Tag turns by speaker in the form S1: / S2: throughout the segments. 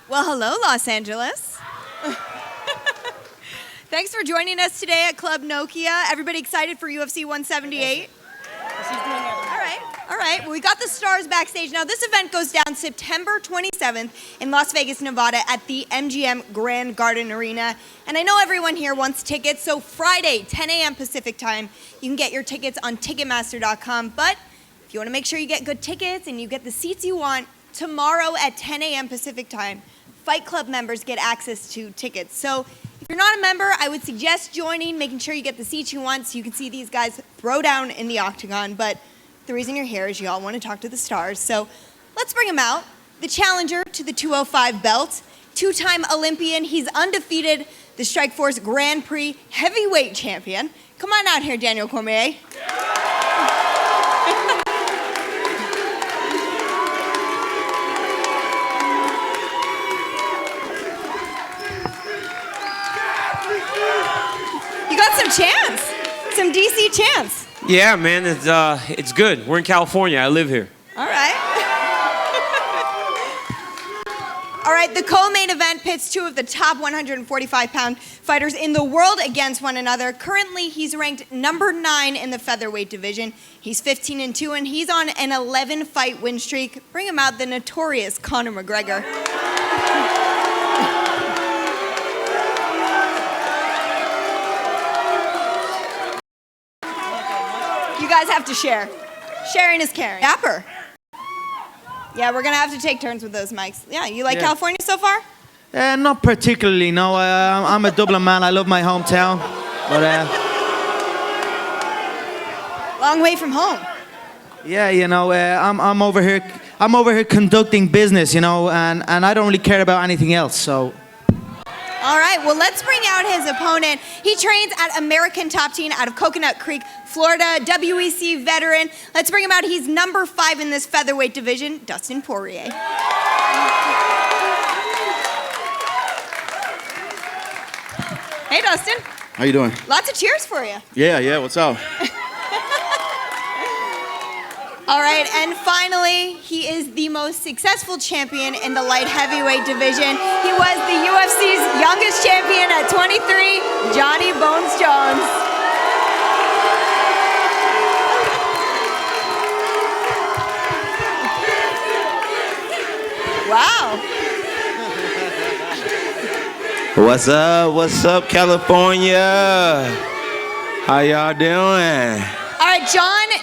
S1: Well, hello, Los Angeles. Thanks for joining us today at Club Nokia. Everybody excited for UFC 178? All right. Well, we got the stars backstage. Now, this event goes down September 27th in Las Vegas, Nevada at the MGM Grand Garden Arena. And I know everyone here wants tickets, so Friday, 10 a.m. Pacific time, you can get your tickets on Ticketmaster.com. But if you want to make sure you get good tickets and you get the seats you want, tomorrow at 10 a.m. Pacific time, Fight Club members get access to tickets. So if you're not a member, I would suggest joining, making sure you get the seats you want so you can see these guys throw down in the octagon. But the reason you're here is you all want to talk to the stars. So let's bring him out. The challenger to the 205 belt, two-time Olympian. He's undefeated, the Strikeforce Grand Prix heavyweight champion. Come on out here, Daniel Cormier. You got some chance, some DC chance.
S2: Yeah, man, it's good. We're in California. I live here.
S1: All right. All right, the co-main event pits two of the top 145-pound fighters in the world against one another. Currently, he's ranked number 9 in the featherweight division. He's 15-2, and he's on an 11-fight win streak. Bring him out, the notorious Conor McGregor. You guys have to share. Sharing is caring. Dapper. Yeah, we're going to have to take turns with those mics. Yeah, you like California so far?
S3: Not particularly, no. I'm a Dublin man. I love my hometown. But
S1: long way from home.
S3: Yeah, you know, I'm over here. I'm over here conducting business, you know, and I don't really care about anything else. So.
S1: All right, well, let's bring out his opponent. He trains at American Top Team out of Coconut Creek, Florida, WEC veteran. Let's bring him out. He's number 5 in this featherweight division, Dustin Poirier. Hey, Dustin.
S4: How you doing?
S1: Lots of cheers for you.
S4: Yeah, what's up?
S1: All right, and finally, he is the most successful champion in the light heavyweight division. He was the UFC's youngest champion at 23, Johnny Bones Jones. Wow.
S5: What's up, California? How y'all doing?
S1: All right,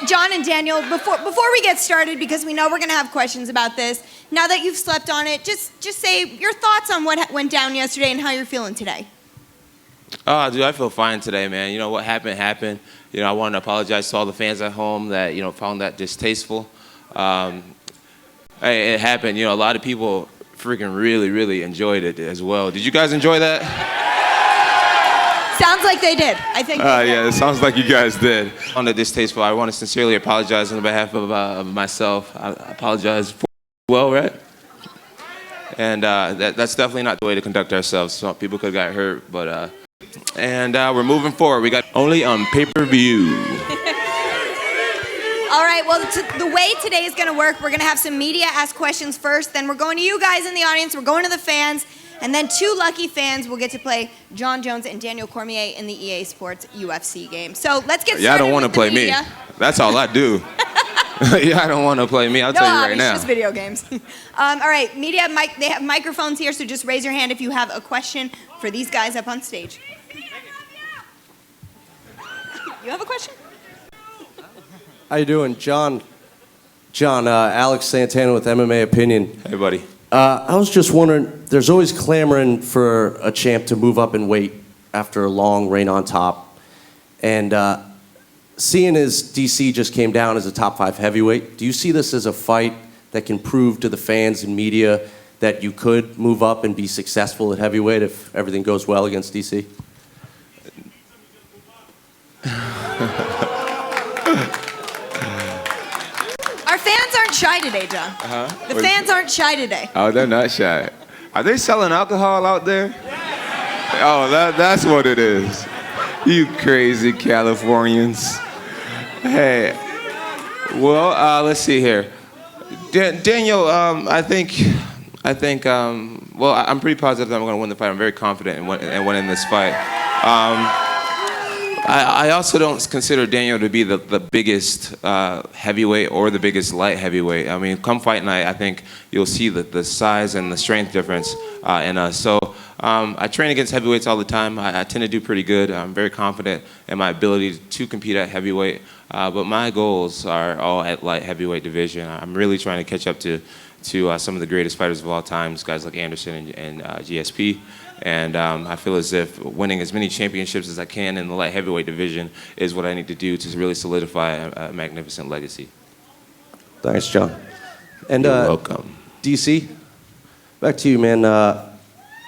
S1: John and Daniel, before we get started, because we know we're going to have questions about this, now that you've slept on it, just say your thoughts on what went down yesterday and how you're feeling today.
S5: Oh, dude, I feel fine today, man. You know, what happened. You know, I want to apologize to all the fans at home that, you know, found that distasteful. It happened. You know, a lot of people freaking really enjoyed it as well. Did you guys enjoy that?
S1: Sounds like they did. I think.
S5: Yeah, it sounds like you guys did. On the distasteful, I want to sincerely apologize on behalf of myself. I apologize for well, right? And that's definitely not the way to conduct ourselves. Some people could have got hurt, but we're moving forward. We got only on pay-per-view.
S1: All right, well, the way today is going to work, we're going to have some media ask questions first, then we're going to you guys in the audience, we're going to the fans, and then 2 lucky fans will get to play Jon Jones and Daniel Cormier in the EA Sports UFC game. So let's get started.
S5: Yeah, I don't want to play me. That's all I do. Yeah, I don't want to play me. I'll tell you right now.
S1: No, it's just video games. All right, media, they have microphones here, so just raise your hand if you have a question for these guys up on stage. You have a question?
S6: How you doing, John? Alex Santana with MMA Opinion.
S5: Hey, buddy.
S6: I was just wondering, there's always clamoring for a champ to move up in weight after a long reign on top. And seeing as DC just came down as a top 5 heavyweight, do you see this as a fight that can prove to the fans and media that you could move up and be successful at heavyweight if everything goes well against DC?
S1: Our fans aren't shy today, John. The fans aren't shy today.
S5: Oh, they're not shy. Are they selling alcohol out there? Oh, that's what it is. You crazy Californians. Hey, well, let's see here. Daniel, I think Well, I'm pretty positive that I'm going to win the fight. I'm very confident in winning this fight. I also don't consider Daniel to be the biggest heavyweight or the biggest light heavyweight. I mean, come fight night, I think you'll see the size and the strength difference in us. So I train against heavyweights all the time. I tend to do pretty good. I'm very confident in my ability to compete at heavyweight. But my goals are all at light heavyweight division. I'm really trying to catch up to some of the greatest fighters of all time, guys like Anderson and GSP. And I feel as if winning as many championships as I can in the light heavyweight division is what I need to do to really solidify a magnificent legacy.
S6: Thanks, John. And
S5: You're welcome.
S6: DC, back to you, man.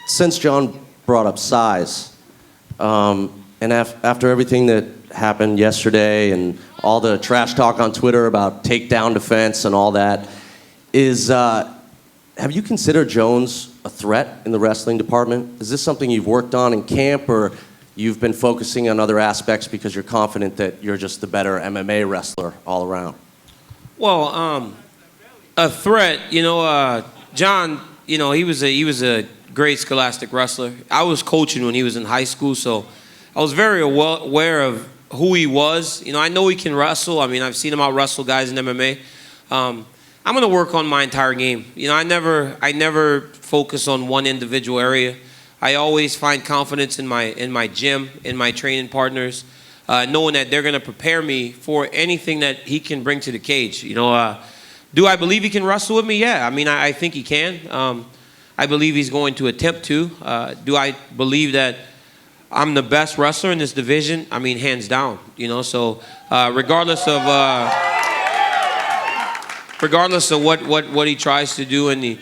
S6: Since John brought up size, and after everything that happened yesterday and all the trash talk on Twitter about takedown defense and all that, have you considered Jones a threat in the wrestling department? Is this something you've worked on in camp, or you've been focusing on other aspects because you're confident that you're just the better MMA wrestler all around?
S2: Well, a threat, John, he was a great scholastic wrestler. I was coaching when he was in high school, so I was very aware of who he was. I know he can wrestle. I mean, I've seen him out wrestle guys in MMA. I'm going to work on my entire game. I never focus on one individual area. I always find confidence in my gym, in my training partners, knowing that they're going to prepare me for anything that he can bring to the cage. Do I believe he can wrestle with me? Yeah. I mean, I think he can. I believe he's going to attempt to. Do I believe that I'm the best wrestler in this division? I mean, hands down. So regardless of what he tries to do in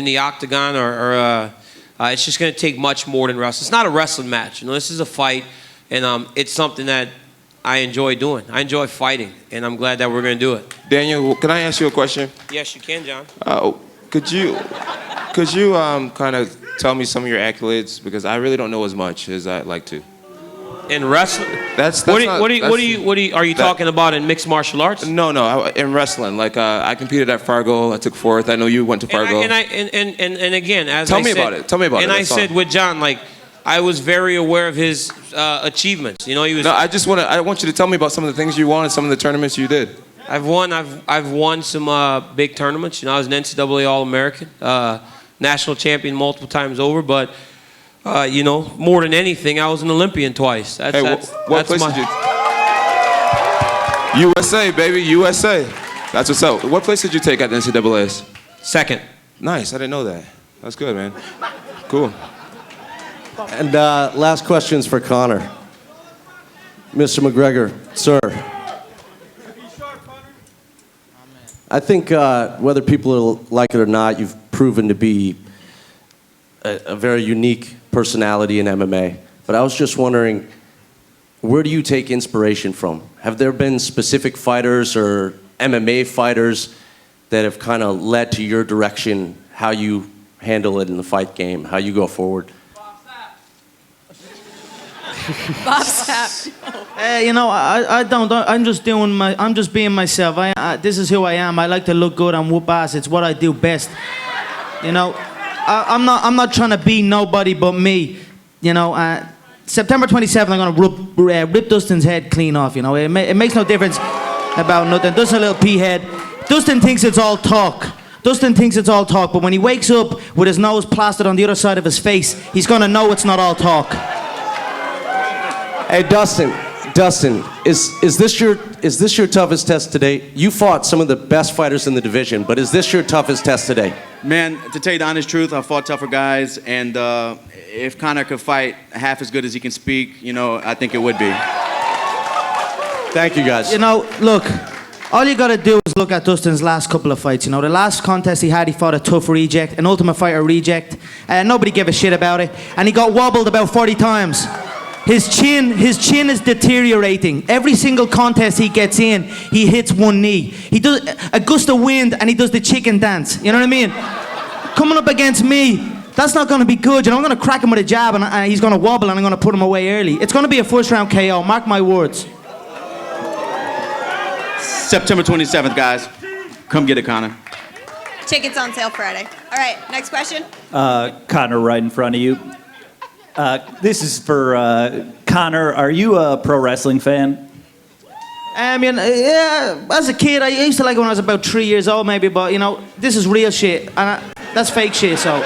S2: the octagon, or it's just going to take much more than wrestling. It's not a wrestling match. This is a fight, and it's something that I enjoy doing. I enjoy fighting, and I'm glad that we're going to do it.
S5: Daniel, can I ask you a question?
S2: Yes, you can, John.
S5: Could you kind of tell me some of your accolades, because I really don't know as much as I'd like to.
S2: In wrestling? Are you talking about in mixed martial arts?
S5: No, in wrestling. Like I competed at Fargo. I took fourth. I know you went to Fargo.
S2: And again, as
S5: Tell
S2: I
S5: me
S2: said,
S5: about it. Tell me about it.
S2: And I said with John, I was very aware of his achievements. He was.
S5: No, I want you to tell me about some of the things you won and some of the tournaments you did.
S2: I've won some big tournaments. I was an NCAA All-American, national champion multiple times over, but. More than anything, I was an Olympian twice.
S5: What place did you? USA, baby, USA. That's what's up. What place did you take at the NCAAs?
S2: Second.
S5: Nice. I didn't know that. That's good, man. Cool.
S6: And last questions for Conor. Mr. McGregor, sir. I think whether people like it or not, you've proven to be a very unique personality in MMA. But I was just wondering, where do you take inspiration from? Have there been specific fighters or MMA fighters that have kind of led to your direction, how you handle it in the fight game, how you go forward?
S1: Bob Sapp.
S3: I don't. I'm just being myself. This is who I am. I like to look good and whoop ass. It's what I do best. I'm not trying to be nobody but me. September 27th, I'm gonna rip Dustin's head clean off. It makes no difference about nothing. Dustin, a little pea head. Dustin thinks it's all talk. But when he wakes up with his nose plastered on the other side of his face, he's gonna know it's not all talk.
S6: Hey, Dustin, is this your toughest test today? You fought some of the best fighters in the division, but is this your toughest test today?
S4: Man, to tell you the honest truth, I fought tougher guys, and if Conor could fight half as good as he can speak, I think it would be.
S6: Thank you, guys.
S3: Look, all you gotta do is look at Dustin's last couple of fights. The last contest he had, he fought a tough reject, an Ultimate Fighter reject. Nobody gave a shit about it, and he got wobbled about 40 times. His chin is deteriorating. Every single contest he gets in, he hits one knee. He does a gust of wind and he does the chicken dance. You know what I mean? Coming up against me, that's not going to be good. I'm going to crack him with a jab and he's going to wobble and I'm going to put him away early. It's going to be a first round KO. Mark my words.
S4: September 27th, guys. Come get it, Conor.
S1: Tickets on sale Friday. All right, next question.
S7: Connor, right in front of you. This is for Connor. Are you a pro wrestling fan?
S3: I mean, yeah, as a kid, I used to like it when I was about 3 years old, maybe, but, you know, this is real shit, and that's fake shit, so.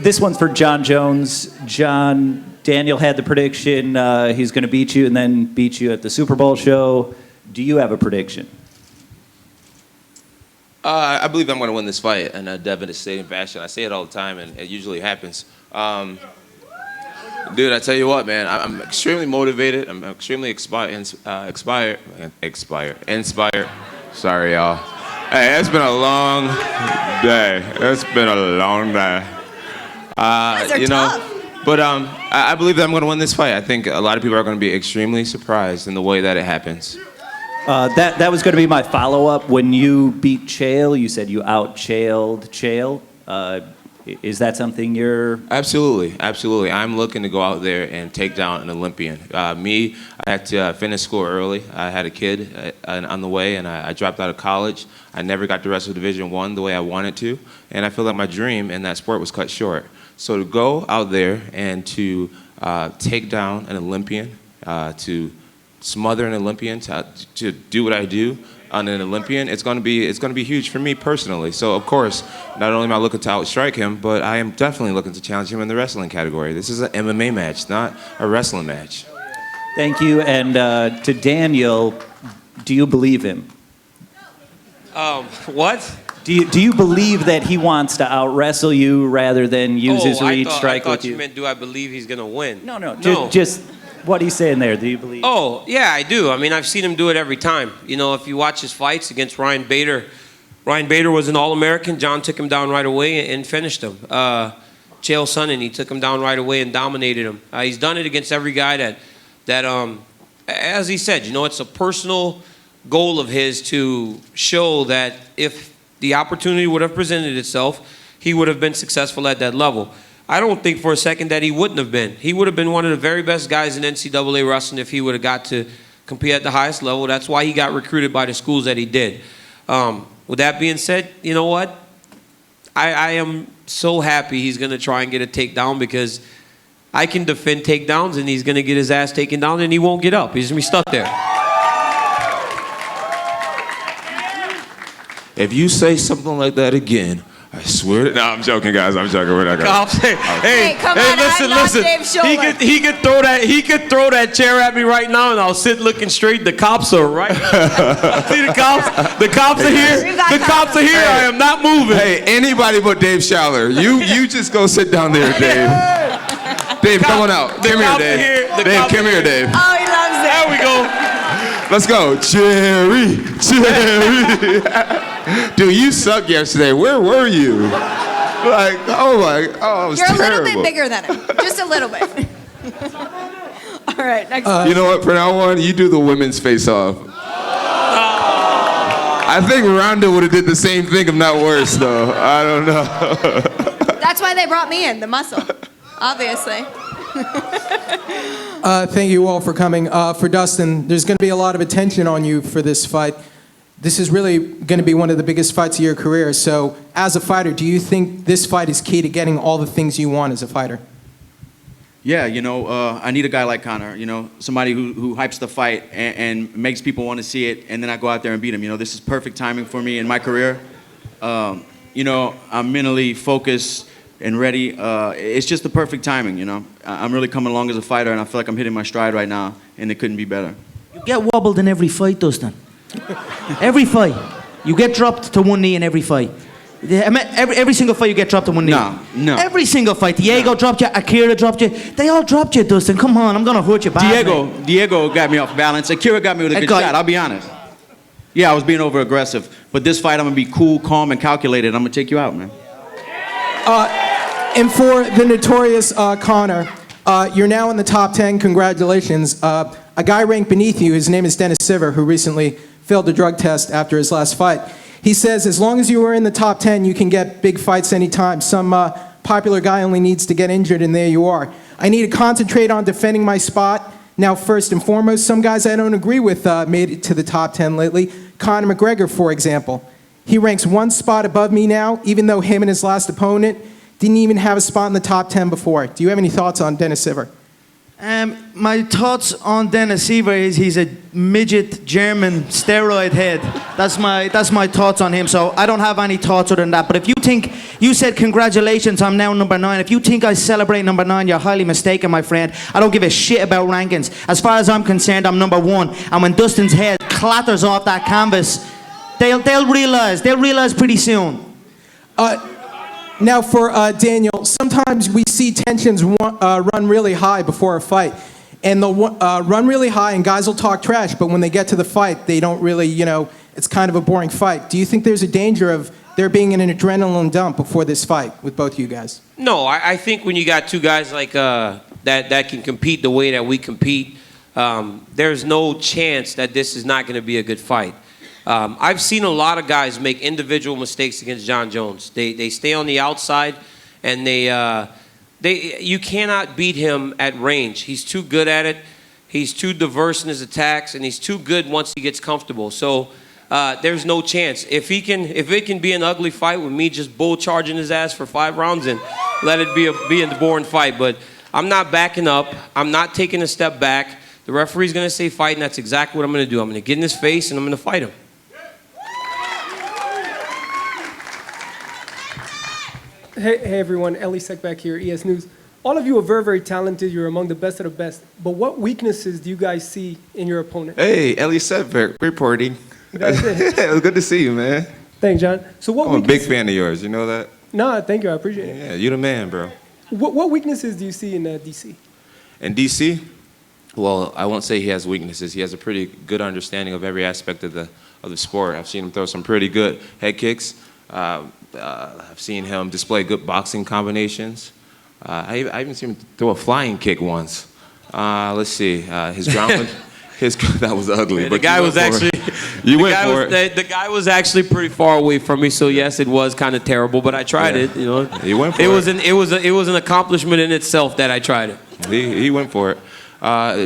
S7: This one's for John Jones. John, Daniel had the prediction he's going to beat you and then beat you at the Super Bowl show. Do you have a prediction?
S5: I believe I'm going to win this fight in a devastating fashion. I say it all the time, and it usually happens. Dude, I tell you what, man, I'm extremely motivated. I'm extremely inspired. Sorry, y'all. Hey, it's been a long day. It's been a long day.
S1: These are tough.
S5: But I believe that I'm going to win this fight. I think a lot of people are going to be extremely surprised in the way that it happens.
S7: That was going to be my follow-up. When you beat Chael, you said you out-Chaeled Chael. Is that something you're...
S5: Absolutely. I'm looking to go out there and take down an Olympian. I had to finish school early. I had a kid on the way, and I dropped out of college. I never got to wrestle Division I the way I wanted to, and I feel like my dream in that sport was cut short. So to go out there and to take down an Olympian, to smother an Olympian, to do what I do on an Olympian, it's going to be huge for me personally. So of course, not only am I looking to outstrike him, but I am definitely looking to challenge him in the wrestling category. This is an MMA match, not a wrestling match.
S7: Thank you. And to Daniel, do you believe him?
S2: What?
S7: Do you believe that he wants to out-wrestle you rather than use his reach, strike
S2: I
S7: with
S2: thought you meant, do I believe he's going to win?
S7: No. Just what he's saying there. Do you believe?
S2: Oh, yeah, I do. I mean, I've seen him do it every time. You know, if you watch his fights against Ryan Bader was an All-American. John took him down right away and finished him. Chael Sonnen, he took him down right away and dominated him. He's done it against every guy that as he said, you know, it's a personal goal of his to show that if the opportunity would have presented itself, he would have been successful at that level. I don't think for a second that he wouldn't have been. He would have been one of the very best guys in NCAA wrestling if he would have got to compete at the highest level. That's why he got recruited by the schools that he did. With that being said, you know what? I am so happy he's going to try and get a takedown because I can defend takedowns and he's going to get his ass taken down and he won't get up. He's going to be stuck there.
S5: If you say something like that again, I swear. No, I'm joking, guys. I'm joking. We're not gonna.
S1: Hey, come on,
S2: listen. He could throw that chair at me right now, and I'll sit looking straight. The cops are right. See the cops? The cops are here. The cops are here. I am not moving.
S5: Hey, anybody but Dave Schaller. You just go sit down there, Dave. Dave, come on out. Come here, Dave. Dave, come here, Dave.
S1: Oh, he loves it.
S2: There we go.
S5: Let's go, Jerry. Dude, you sucked yesterday. Where were you? Like, it was
S1: You're
S5: terrible.
S1: a little bit bigger than him. Just a little bit. All right, next one.
S5: You know what? From now on, you do the women's face-off. I think Ronda would have did the same thing, if not worse, though. I don't know.
S1: That's why they brought me in, the muscle, obviously.
S8: Thank you all for coming. For Dustin, there's going to be a lot of attention on you for this fight. This is really going to be one of the biggest fights of your career. So, as a fighter, do you think this fight is key to getting all the things you want as a fighter?
S4: Yeah, you know, I need a guy like Conor, you know, somebody who hypes the fight and makes people want to see it, and then I go out there and beat him. You know, this is perfect timing for me in my career. You know, I'm mentally focused and ready. It's just the perfect timing, you know. I'm really coming along as a fighter, and I feel like I'm hitting my stride right now, and it couldn't be better.
S3: You get wobbled in every fight, Dustin. Every fight. You get dropped to one knee in every fight. Every single fight you get dropped to one knee.
S4: No.
S3: Every single fight. Diego dropped you, Akira dropped you. They all dropped you, Dustin. Come on, I'm going to hurt you bad.
S4: Diego got me off balance. Akira got me with a good shot, I'll be honest. Yeah, I was being over-aggressive. But this fight, I'm going to be cool, calm, and calculated. I'm going to take you out, man.
S8: And for the notorious Conor, you're now in the top 10. Congratulations. A guy ranked beneath you, his name is Dennis Siver, who recently failed a drug test after his last fight. He says, as long as you were in the top 10, you can get big fights anytime. Some popular guy only needs to get injured, and there you are. I need to concentrate on defending my spot Now, first and foremost, some guys I don't agree with made it to the top 10 lately. Conor McGregor, for example. He ranks one spot above me now, even though him and his last opponent didn't even have a spot in the top 10 before. Do you have any thoughts on Dennis Siver?
S3: My thoughts on Dennis Siver is he's a midget German steroid head. That's my thoughts on him. So I don't have any thoughts other than that. But if you think, you said congratulations, I'm now number 9. If you think I celebrate number 9, you're highly mistaken, my friend. I don't give a shit about rankings. As far as I'm concerned, I'm number 1. And when Dustin's head clatters off that canvas, they'll realize pretty soon.
S8: Now for Daniel, sometimes we see tensions run really high before a fight. And they'll run really high and guys will talk trash, but when they get to the fight, they don't really, it's kind of a boring fight. Do you think there's a danger of there being an adrenaline dump before this fight with both you guys?
S2: No, I think when you got two guys like that can compete the way that we compete, there's no chance that this is not going to be a good fight. I've seen a lot of guys make individual mistakes against Jon Jones. They stay on the outside, and you cannot beat him at range. He's too good at it. He's too diverse in his attacks, and he's too good once he gets comfortable. So there's no chance. If it can be an ugly fight with me just bull charging his ass for 5 rounds, and let it be a boring fight. But I'm not backing up. I'm not taking a step back. The referee's going to say fight, and that's exactly what I'm going to do. I'm going to get in his face, and I'm going to fight him.
S9: Hey everyone, Ellie Sekback here, ES News. All of you are very, very talented. You're among the best of the best. But what weaknesses do you guys see in your opponent?
S5: Hey, Ellie Sedberg, reporting.
S9: That's it.
S5: It was good to see you, man.
S9: Thanks, John. So what
S5: I'm a big fan of yours. You know that?
S9: No, thank you. I appreciate it.
S5: Yeah, you the man, bro.
S9: What weaknesses do you see in DC?
S5: In DC, well, I won't say he has weaknesses. He has a pretty good understanding of every aspect of the sport. I've seen him throw some pretty good head kicks. I've seen him display good boxing combinations. I even seen him throw a flying kick once. Let's see, his ground, that was ugly.
S2: Yeah,
S5: but
S2: the guy was actually, the guy was actually pretty far away from me. So yes, it was kind of terrible, but I tried it. You know,
S5: he went for it.
S2: It was an accomplishment in itself that I tried it.
S5: He went for it.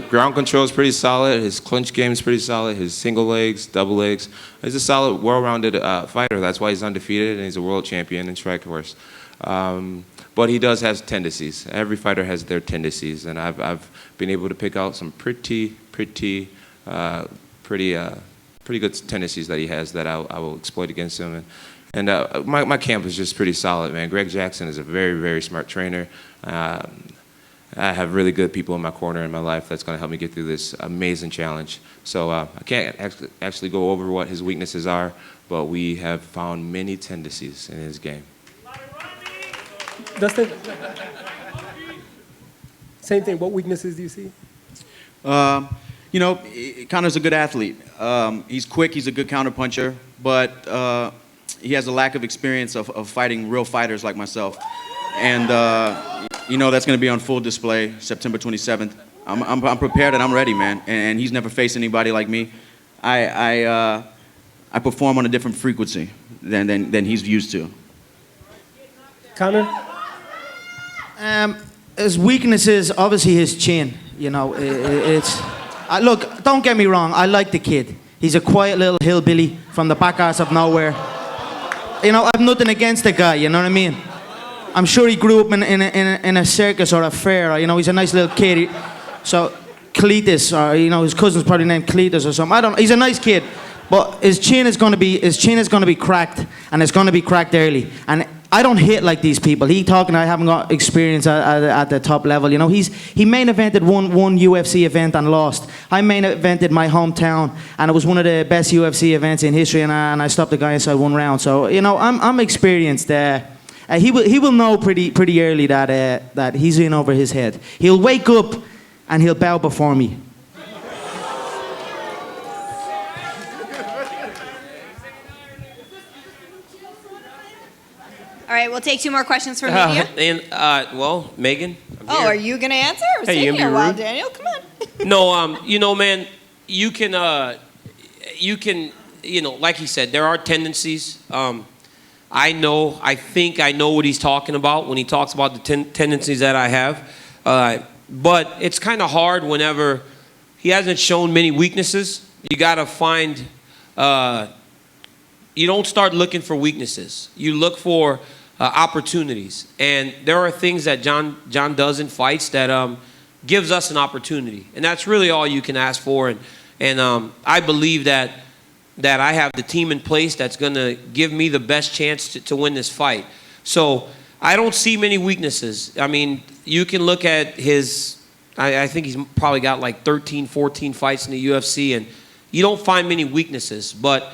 S5: Ground control is pretty solid. His clinch game is pretty solid. His single legs, double legs. He's a solid, well-rounded fighter. That's why he's undefeated, and he's a world champion in Strikeforce. But he does have tendencies. Every fighter has their tendencies, and I've been able to pick out some pretty good tendencies that he has that I will exploit against him. And my camp is just pretty solid, man. Greg Jackson is a very, very smart trainer. I have really good people in my corner in my life that's going to help me get through this amazing challenge. So I can't actually go over what his weaknesses are, but we have found many tendencies in his game.
S9: Dustin? Same thing. What weaknesses do you see?
S4: Conor's a good athlete. He's quick. He's a good counterpuncher, but he has a lack of experience of fighting real fighters like myself. And that's going to be on full display September 27th. I'm prepared and I'm ready, man. And he's never faced anybody like me. I perform on a different frequency than he's used to.
S9: Conor?
S3: His weakness is obviously his chin. Look, don't get me wrong. I like the kid. He's a quiet little hillbilly from the back arse of nowhere. I've nothing against the guy. You know what I mean? I'm sure he grew up in a circus or a fair. He's a nice little kid. So Cletus, or his cousin's probably named Cletus or something. He's a nice kid, but his chin is going to be cracked, and it's going to be cracked early. And I don't hit like these people. I haven't got experience at the top level. He main evented one UFC event and lost. I main evented my hometown, and it was one of the best UFC events in history, and I stopped the guy inside 1 round. So I'm experienced there. He will know pretty early that he's in over his head. He'll wake up and he'll bow before me.
S1: All right, we'll take 2 more questions from media.
S2: Megan.
S1: Are you going to answer? I was
S2: Hey, you
S1: taking
S2: gonna
S1: a
S2: be
S1: while,
S2: rude?
S1: Daniel. Come on.
S2: Man, you can, like he said, there are tendencies. I think I know what he's talking about when he talks about the tendencies that I have. But it's kind of hard whenever he hasn't shown many weaknesses. You got to find, you don't start looking for weaknesses. You look for opportunities. And there are things that John does in fights that gives us an opportunity. And that's really all you can ask for. And I believe that I have the team in place that's going to give me the best chance to win this fight. So I don't see many weaknesses. I mean, you can look at his, I think he's probably got like 13, 14 fights in the UFC, and you don't find many weaknesses. But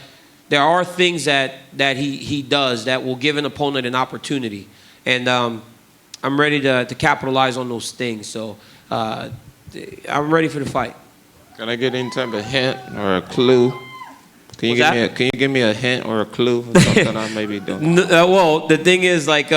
S2: there are things that he does that will give an opponent an opportunity. And I'm ready to capitalize on those things. So I'm ready for the fight.
S5: Can I get any type of hint or a clue? Can you give me a hint or a clue for something I may be doing?
S2: Well, the thing is, like,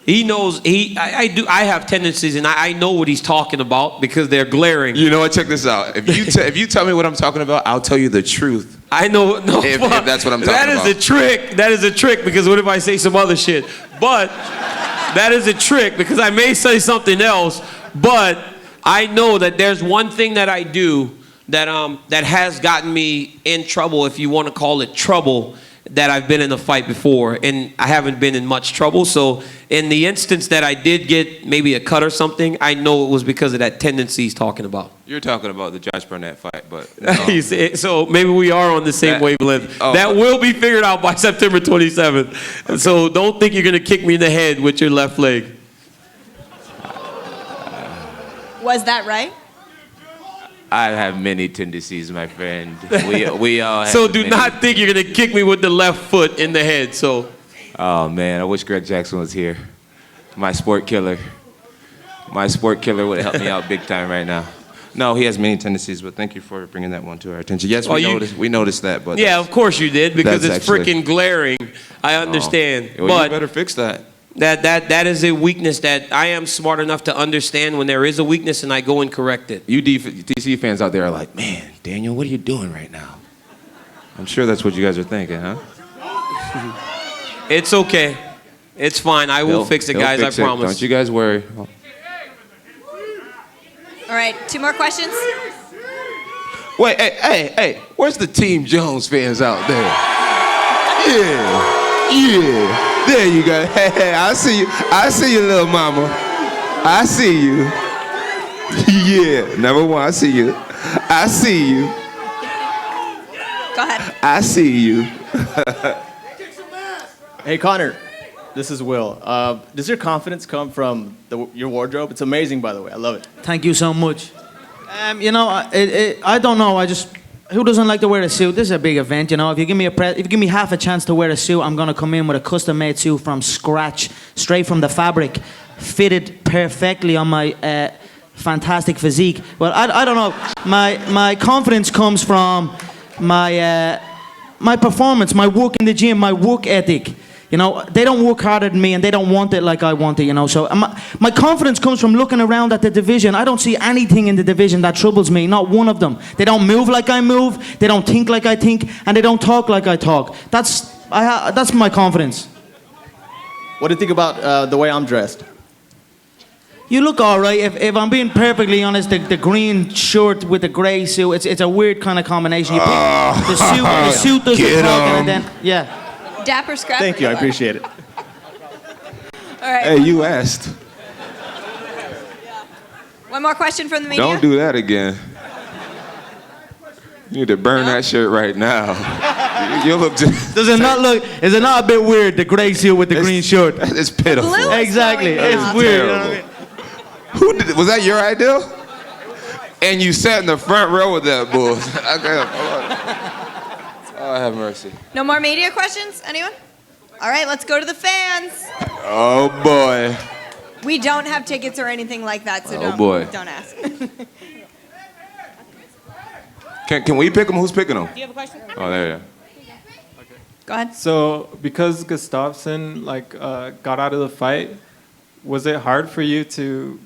S2: he knows. I have tendencies, and I know what he's talking about because they're glaring.
S5: You know what? Check this out. If you tell me what I'm talking about, I'll tell you the truth.
S2: I know. No,
S5: if that's what I'm talking about.
S2: That is a trick. That is a trick because what if I say some other shit? But that is a trick because I may say something else. But I know that there's one thing that I do that has gotten me in trouble, if you want to call it trouble, that I've been in a fight before, and I haven't been in much trouble. So in the instance that I did get maybe a cut or something, I know it was because of that tendency he's talking about.
S5: You're talking about the Josh Burnett fight, but no.
S2: So maybe we are on the same wavelength. That will be figured out by September 27th. So don't think you're going to kick me in the head with your left leg.
S1: Was that right?
S5: I have many tendencies, my friend. We all have.
S2: So do not think you're going to kick me with the left foot in the head. So.
S5: Oh, man, I wish Greg Jackson was here. My sport killer. My sport killer would help me out big time right now. No, he has many tendencies, but thank you for bringing that one to our attention. Yes, we noticed that. But
S2: yeah, of course you did, because it's freaking glaring. I understand.
S5: Well,
S2: but
S5: you better fix that.
S2: That is a weakness that I am smart enough to understand when there is a weakness, and I go and correct it.
S5: You DC fans out there are like, man, Daniel, what are you doing right now? I'm sure that's what you guys are thinking, huh?
S2: It's okay. It's fine. I will fix it, guys. I promise.
S5: Don't you guys worry.
S1: All right, 2 more questions.
S5: Wait, hey, where's the Team Jones fans out there? Yeah. There you go. Hey, I see you, little mama. I see you. Yeah, number one, I see you. I see you.
S1: Go ahead.
S5: I see you.
S10: Hey, Conor, this is Will. Does your confidence come from your wardrobe? It's amazing, by the way. I love it.
S3: Thank you so much. You know, I don't know. Who doesn't like to wear a suit? This is a big event, you know. If you give me half a chance to wear a suit, I'm gonna come in with a custom-made suit from scratch, straight from the fabric, fitted perfectly on my fantastic physique. Well, I don't know. My confidence comes from my performance, my work in the gym, my work ethic. You know, they don't work harder than me, and they don't want it like I want it, you know. So my confidence comes from looking around at the division. I don't see anything in the division that troubles me, not one of them. They don't move like I move, they don't think like I think, and they don't talk like I talk. That's my confidence.
S10: What do you think about the way I'm dressed?
S3: You look all right. If I'm being perfectly honest, the green shirt with the gray suit, it's a weird kind of combination. You pick the suit does the talking, and then, yeah.
S1: Dapper Scrap.
S10: Thank you, I appreciate it.
S1: All right.
S5: Hey, you asked.
S1: One more question from the media.
S5: Don't do that again. You need to burn that shirt right now. You look just...
S3: Is it not a bit weird, the gray suit with the green shirt?
S5: It's pitiful.
S1: Blue is
S3: Exactly.
S1: going
S3: It's
S1: off.
S3: weird. You know what I mean?
S5: Who did, was that your idea? And you sat in the front row with that bull. Oh, have mercy.
S1: No more media questions? Anyone? All right, let's go to the fans.
S5: Oh, boy.
S1: We don't have tickets or anything like that, so don't ask.
S5: Can we pick them? Who's picking them?
S1: Do you have a question?
S5: Oh, there you go.
S1: Go ahead.
S11: So, because Gustafsson got out of the fight, was it hard for you to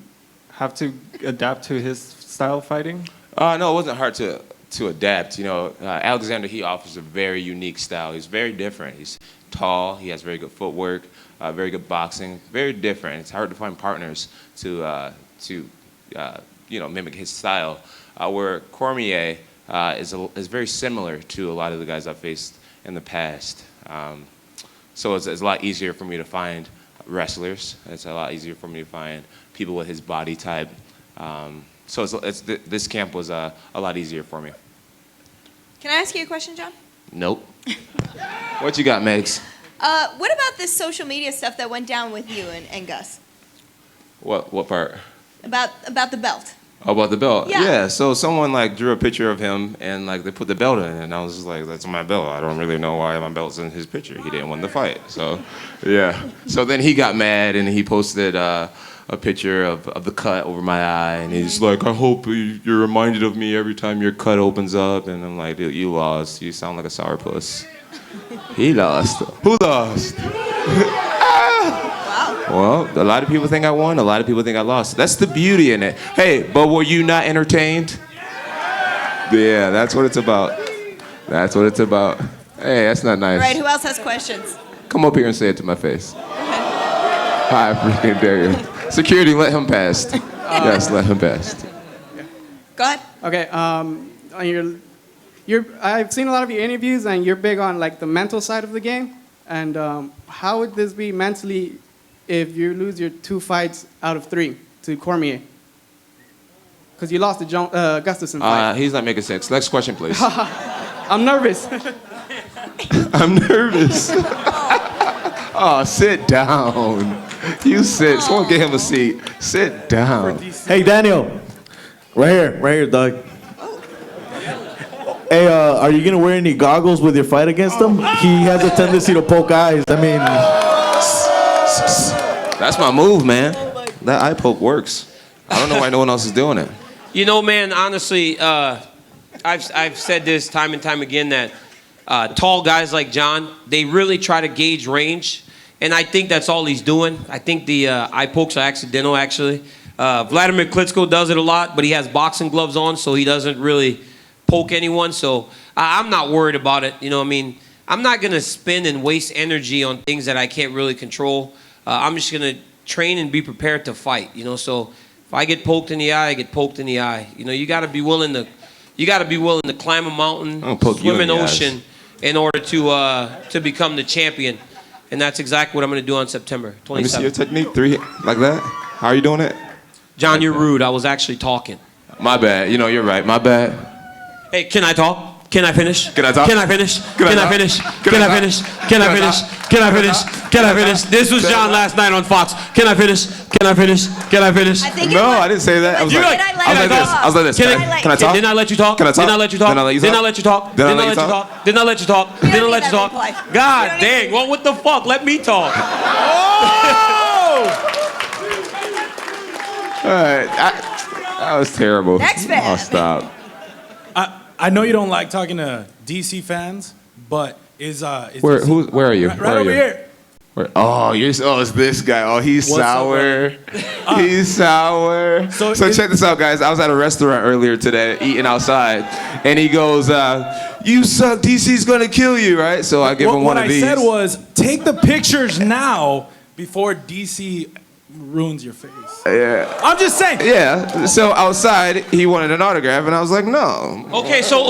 S11: have to adapt to his style of fighting?
S5: No, it wasn't hard to adapt. You know, Alexander, he offers a very unique style. He's very different. He's tall. He has very good footwork, very good boxing. Very different. It's hard to find partners to mimic his style. where Cormier is very similar to a lot of the guys I've faced in the past. So it's a lot easier for me to find wrestlers. It's a lot easier for me to find people with his body type. So this camp was a lot easier for me.
S1: Can I ask you a question, John?
S5: Nope. What you got, Megs?
S1: What about this social media stuff that went down with you and Gus?
S5: What part?
S1: About the belt.
S5: Oh, about the belt?
S1: Yeah.
S5: So someone like drew a picture of him and like they put the belt in, and I was just like, that's my belt. I don't really know why my belt's in his picture. He didn't win the fight. So, yeah. So then he got mad and he posted a picture of the cut over my eye, and he's like, I hope you're reminded of me every time your cut opens up. And I'm like, dude, you lost. You sound like a sourpuss. He lost. Who lost? Well, a lot of people think I won. A lot of people think I lost. That's the beauty in it. Hey, but were you not entertained? Yeah, that's what it's about. That's what it's about. Hey, that's not nice.
S1: All right, who else has questions?
S5: Come up here and say it to my face. I freaking dare you. Security, let him pass. Yes, let him pass.
S1: Go ahead.
S12: Okay, on I've seen a lot of your interviews, and you're big on like the mental side of the game. And how would this be mentally if you lose your 2 fights out of 3 to Cormier? Because you lost the Gustafsson fight.
S5: He's not making sense. Next question, please.
S12: I'm nervous.
S5: I'm nervous. Oh, sit down. You sit. Someone get him a seat. Sit down.
S13: Hey, Daniel. Right here, dog. Hey, are you gonna wear any goggles with your fight against him? He has a tendency to poke eyes. I mean,
S5: that's my move, man. That eye poke works. I don't know why no one else is doing it.
S2: You know, man, honestly, I've said this time and time again that tall guys like John, they really try to gauge range, and I think that's all he's doing. I think the eye pokes are accidental, actually. Vladimir Klitschko does it a lot, but he has boxing gloves on, so he doesn't really poke anyone. So I'm not worried about it. You know what I mean? I'm not going to spend and waste energy on things that I can't really control. I'm just going to train and be prepared to fight, you know? So if I get poked in the eye, I get poked in the eye. You know, you got to be willing to climb a mountain, swim an ocean in order to become the champion. And that's exactly what I'm going to do on September 27th.
S5: Let me see your technique. 3 like that. How are you doing it?
S2: John, you're rude. I was actually talking.
S5: My bad. You know, you're right. My bad.
S2: Hey, can I talk? Can I finish?
S5: Can I talk?
S2: Can I finish? Can I finish? Can I finish? Can I finish? Can I finish? Can I finish? This was John last night on Fox. Can I finish? Can I finish? Can I finish?
S5: No, I didn't say that. I was like this. Can I talk?
S2: Didn't I let you talk?
S5: Can I talk?
S2: Didn't I let you talk?
S5: Didn't I let you talk?
S2: Didn't I let you talk? Didn't I let you talk? Didn't I let you talk? God dang. Well, what the fuck? Let me talk.
S5: All right. That was terrible.
S1: Next fan.
S5: I'll stop.
S14: I know you don't like talking to DC fans, but is
S5: Where are you?
S14: Right over here.
S5: Oh, it's this guy. Oh, he's
S14: What's
S5: sour. He's sour. So check this out, guys. I was at a restaurant earlier today, eating outside, and he goes, "You suck. DC's gonna kill you, right?" So I give him one of these.
S14: What I said was, take the pictures now before DC ruins your face.
S5: Yeah.
S14: I'm just saying.
S5: Yeah. So outside, he wanted an autograph, and I was like, no.
S2: Okay, so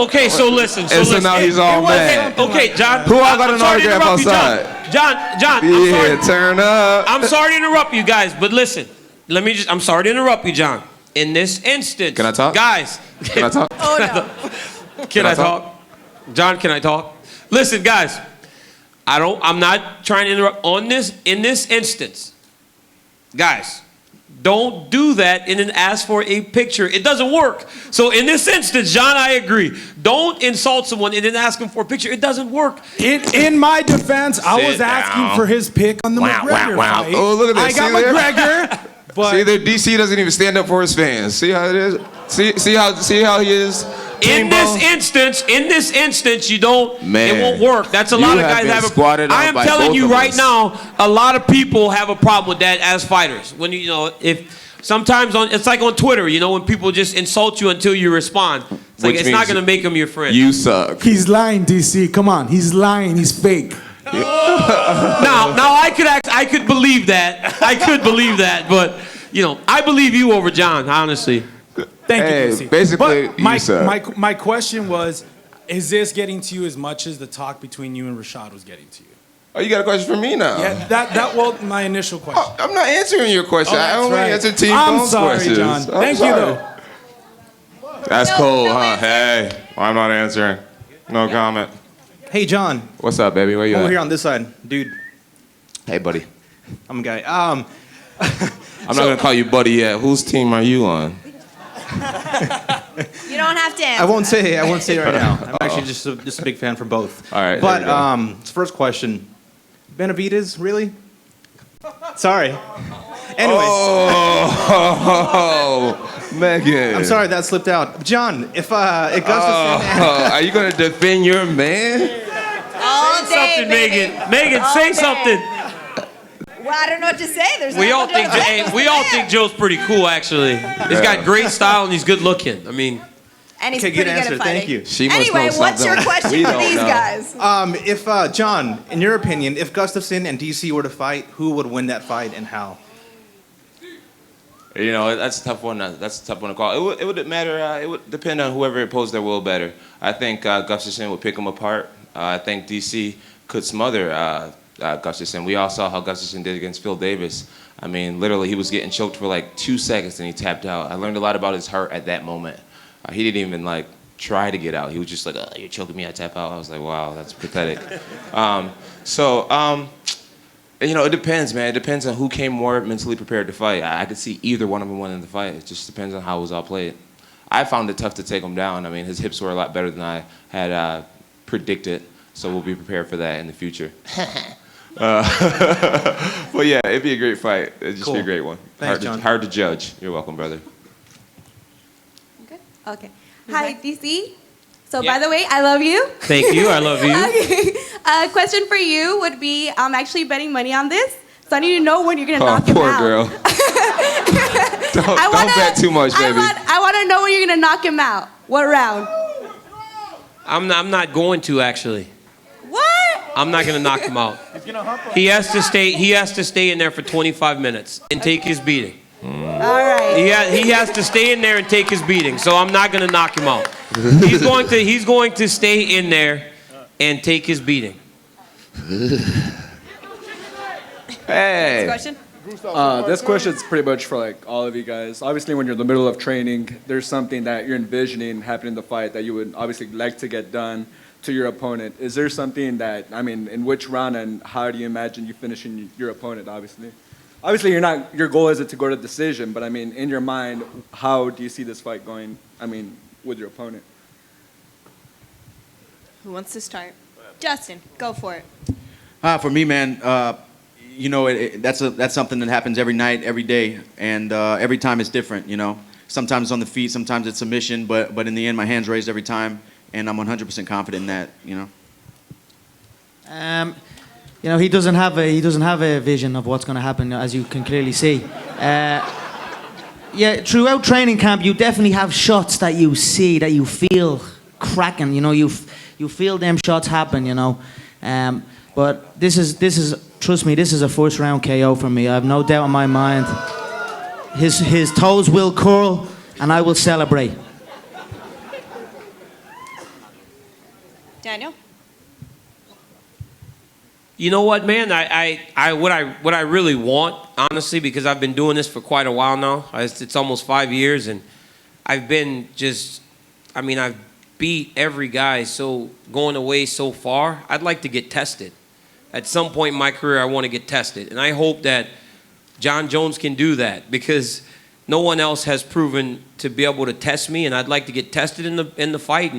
S2: listen.
S5: So now he's all mad.
S2: Okay, John.
S5: Who I got an autograph outside?
S2: John,
S5: Yeah, turn up.
S2: I'm sorry to interrupt you guys, but listen. I'm sorry to interrupt you, John. In this instance.
S5: Can I talk?
S2: Guys.
S5: Can I talk?
S1: Oh, no.
S2: Can I talk? John, can I talk? Listen, guys. I'm not trying to interrupt in this instance. Guys, don't do that and then ask for a picture. It doesn't work. So in this instance, John, I agree. Don't insult someone and then ask him for a picture. It doesn't work.
S14: In my defense, I was asking for his pick on the McGregor fight.
S5: Oh, look at this.
S14: I got McGregor.
S5: But see there, DC doesn't even stand up for his fans. See how it is? See how he is?
S2: In this instance, you don't.
S5: Man,
S2: it won't work. That's a lot of guys have. I am telling you right now, a lot of people have a problem with that as fighters. When if sometimes it's like on Twitter, when people just insult you until you respond. It's like it's not going to make them your friend.
S5: You suck.
S14: He's lying, DC. Come on, he's lying. He's fake.
S2: Now I could believe that. I could believe that, but I believe you over John, honestly.
S14: Thank
S15: Hey,
S14: you, DC.
S15: basically,
S14: But my,
S15: you said.
S14: my question was, is this getting to you as much as the talk between you and Rashad was getting to you?
S15: Oh, you got a question for me now?
S14: Yeah, that well, my initial question.
S15: Oh, I'm not answering your question.
S14: Oh,
S15: I
S14: that's
S15: only
S14: right.
S15: answer Team
S14: I'm
S15: Bones
S14: sorry,
S15: questions.
S14: John.
S15: I'm
S14: Thank
S15: sorry.
S14: you, though.
S15: That's cool, huh? Hey, I'm not answering. No comment.
S16: Hey, John.
S15: What's up, baby? Where you
S16: Over
S15: at?
S16: here on this side, dude.
S15: Hey, buddy.
S16: I'm a guy.
S15: I'm not gonna call you buddy yet. Whose team are you on?
S1: You don't have to answer.
S16: I won't say it right now. I'm actually just a big fan for both.
S15: All right.
S16: But
S15: there you go.
S16: first question, Benavides, really? Sorry. Anyways.
S15: Oh, Megan.
S16: I'm sorry that slipped out. John, if Augustus.
S15: Are you gonna defend your man?
S1: All day,
S2: Something,
S1: baby.
S2: Megan,
S1: All
S2: say
S1: day.
S2: something.
S1: Well, I don't know what to say. There's
S2: We all
S1: nothing to
S2: think
S1: say.
S2: we all think Joe's pretty cool, actually. He's got great style and he's good looking. I mean,
S1: And he's
S16: Okay,
S1: pretty
S16: good
S1: good
S16: answer.
S1: at fighting.
S16: Thank you.
S15: She must
S1: Anyway,
S15: know
S1: what's your
S15: something
S1: question
S15: we
S1: for
S15: don't
S1: these
S15: know.
S1: guys?
S16: If John, in your opinion, if Gustafsson and DC were to fight, who would win that fight and how?
S5: You know, that's a tough one. That's a tough one to call. It would matter. It would depend on whoever opposed their will better. I think Gustafsson would pick him apart. I think DC could smother Gustafsson. We all saw how Gustafsson did against Phil Davis. I mean, literally, he was getting choked for like 2 seconds and he tapped out. I learned a lot about his heart at that moment. He didn't even like try to get out. He was just like, "Oh, you're choking me, I tap out." I was like, wow, that's pathetic. You know, it depends, man. It depends on who came more mentally prepared to fight. I could see either one of them winning the fight. It just depends on how it was all played. I found it tough to take him down. I mean, his hips were a lot better than I had predicted, so we'll be prepared for that in the future. But yeah, it'd be a great fight. It'd just be a great one.
S16: Thanks, John.
S5: Hard to judge. You're welcome, brother.
S17: Good? Okay. Hi, DC. So,
S2: Yeah.
S17: by the way, I love you.
S2: thank you. I love you.
S17: Okay. Question for you would be, I'm actually betting money on this, so I need to know when you're gonna
S5: Oh,
S17: knock him
S5: poor
S17: out.
S5: girl. Don't bet too much, baby.
S17: I want to know when you're gonna knock him out. What round?
S2: I'm not going to actually.
S17: What?
S2: I'm not gonna knock him out. He has to stay. He has to stay in there for 25 minutes and take his beating.
S17: All right.
S2: He has to stay in there and take his beating. So I'm not gonna knock him out. He's going to stay in there and take his beating.
S5: Hey.
S1: Question?
S10: This question is pretty much for like all of you guys. Obviously, when you're in the middle of training, there's something that you're envisioning happening in the fight that you would obviously like to get done to your opponent. Is there something that, I mean, in which round and how do you imagine you finishing your opponent? Obviously, your goal isn't to go to decision, but I mean, in your mind, how do you see this fight going? I mean, with your opponent.
S1: Who wants to start? Justin, go for it.
S4: For me, man, you know, that's something that happens every night, every day, and every time it's different. You know, sometimes it's on the feet, sometimes it's submission, but in the end, my hands raised every time, and I'm 100% confident in that. You know.
S3: You know, he doesn't have a vision of what's going to happen, as you can clearly see. Yeah, throughout training camp, you definitely have shots that you see, that you feel cracking. You know, you feel them shots happen. You know, but this is trust me, this is a first round KO for me. I have no doubt in my mind. His toes will curl, and I will celebrate.
S1: Daniel?
S2: You know what, man? What I really want, honestly, because I've been doing this for quite a while now. It's almost 5 years, and I've been I've beat every guy so going away so far. I'd like to get tested. At some point in my career, I want to get tested, and I hope that John Jones can do that because no one else has proven to be able to test me, and I'd like to get tested in the fight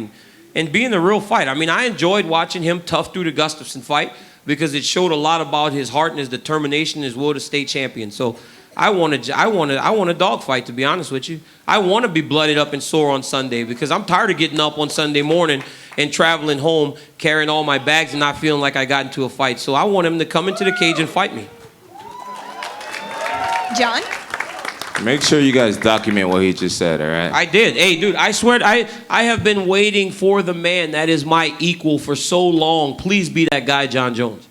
S2: and be in the real fight. I mean, I enjoyed watching him tough through the Gustafsson fight, because it showed a lot about his heart and his determination, his will to stay champion. So I want a dogfight, to be honest with you. I want to be blooded up and sore on Sunday because I'm tired of getting up on Sunday morning and traveling home, carrying all my bags and not feeling like I got into a fight. So I want him to come into the cage and fight me.
S1: John?
S5: Make sure you guys document what he just said, all right?
S2: I did. Hey, dude, I swear, I have been waiting for the man that is my equal for so long. Please be that guy, John Jones.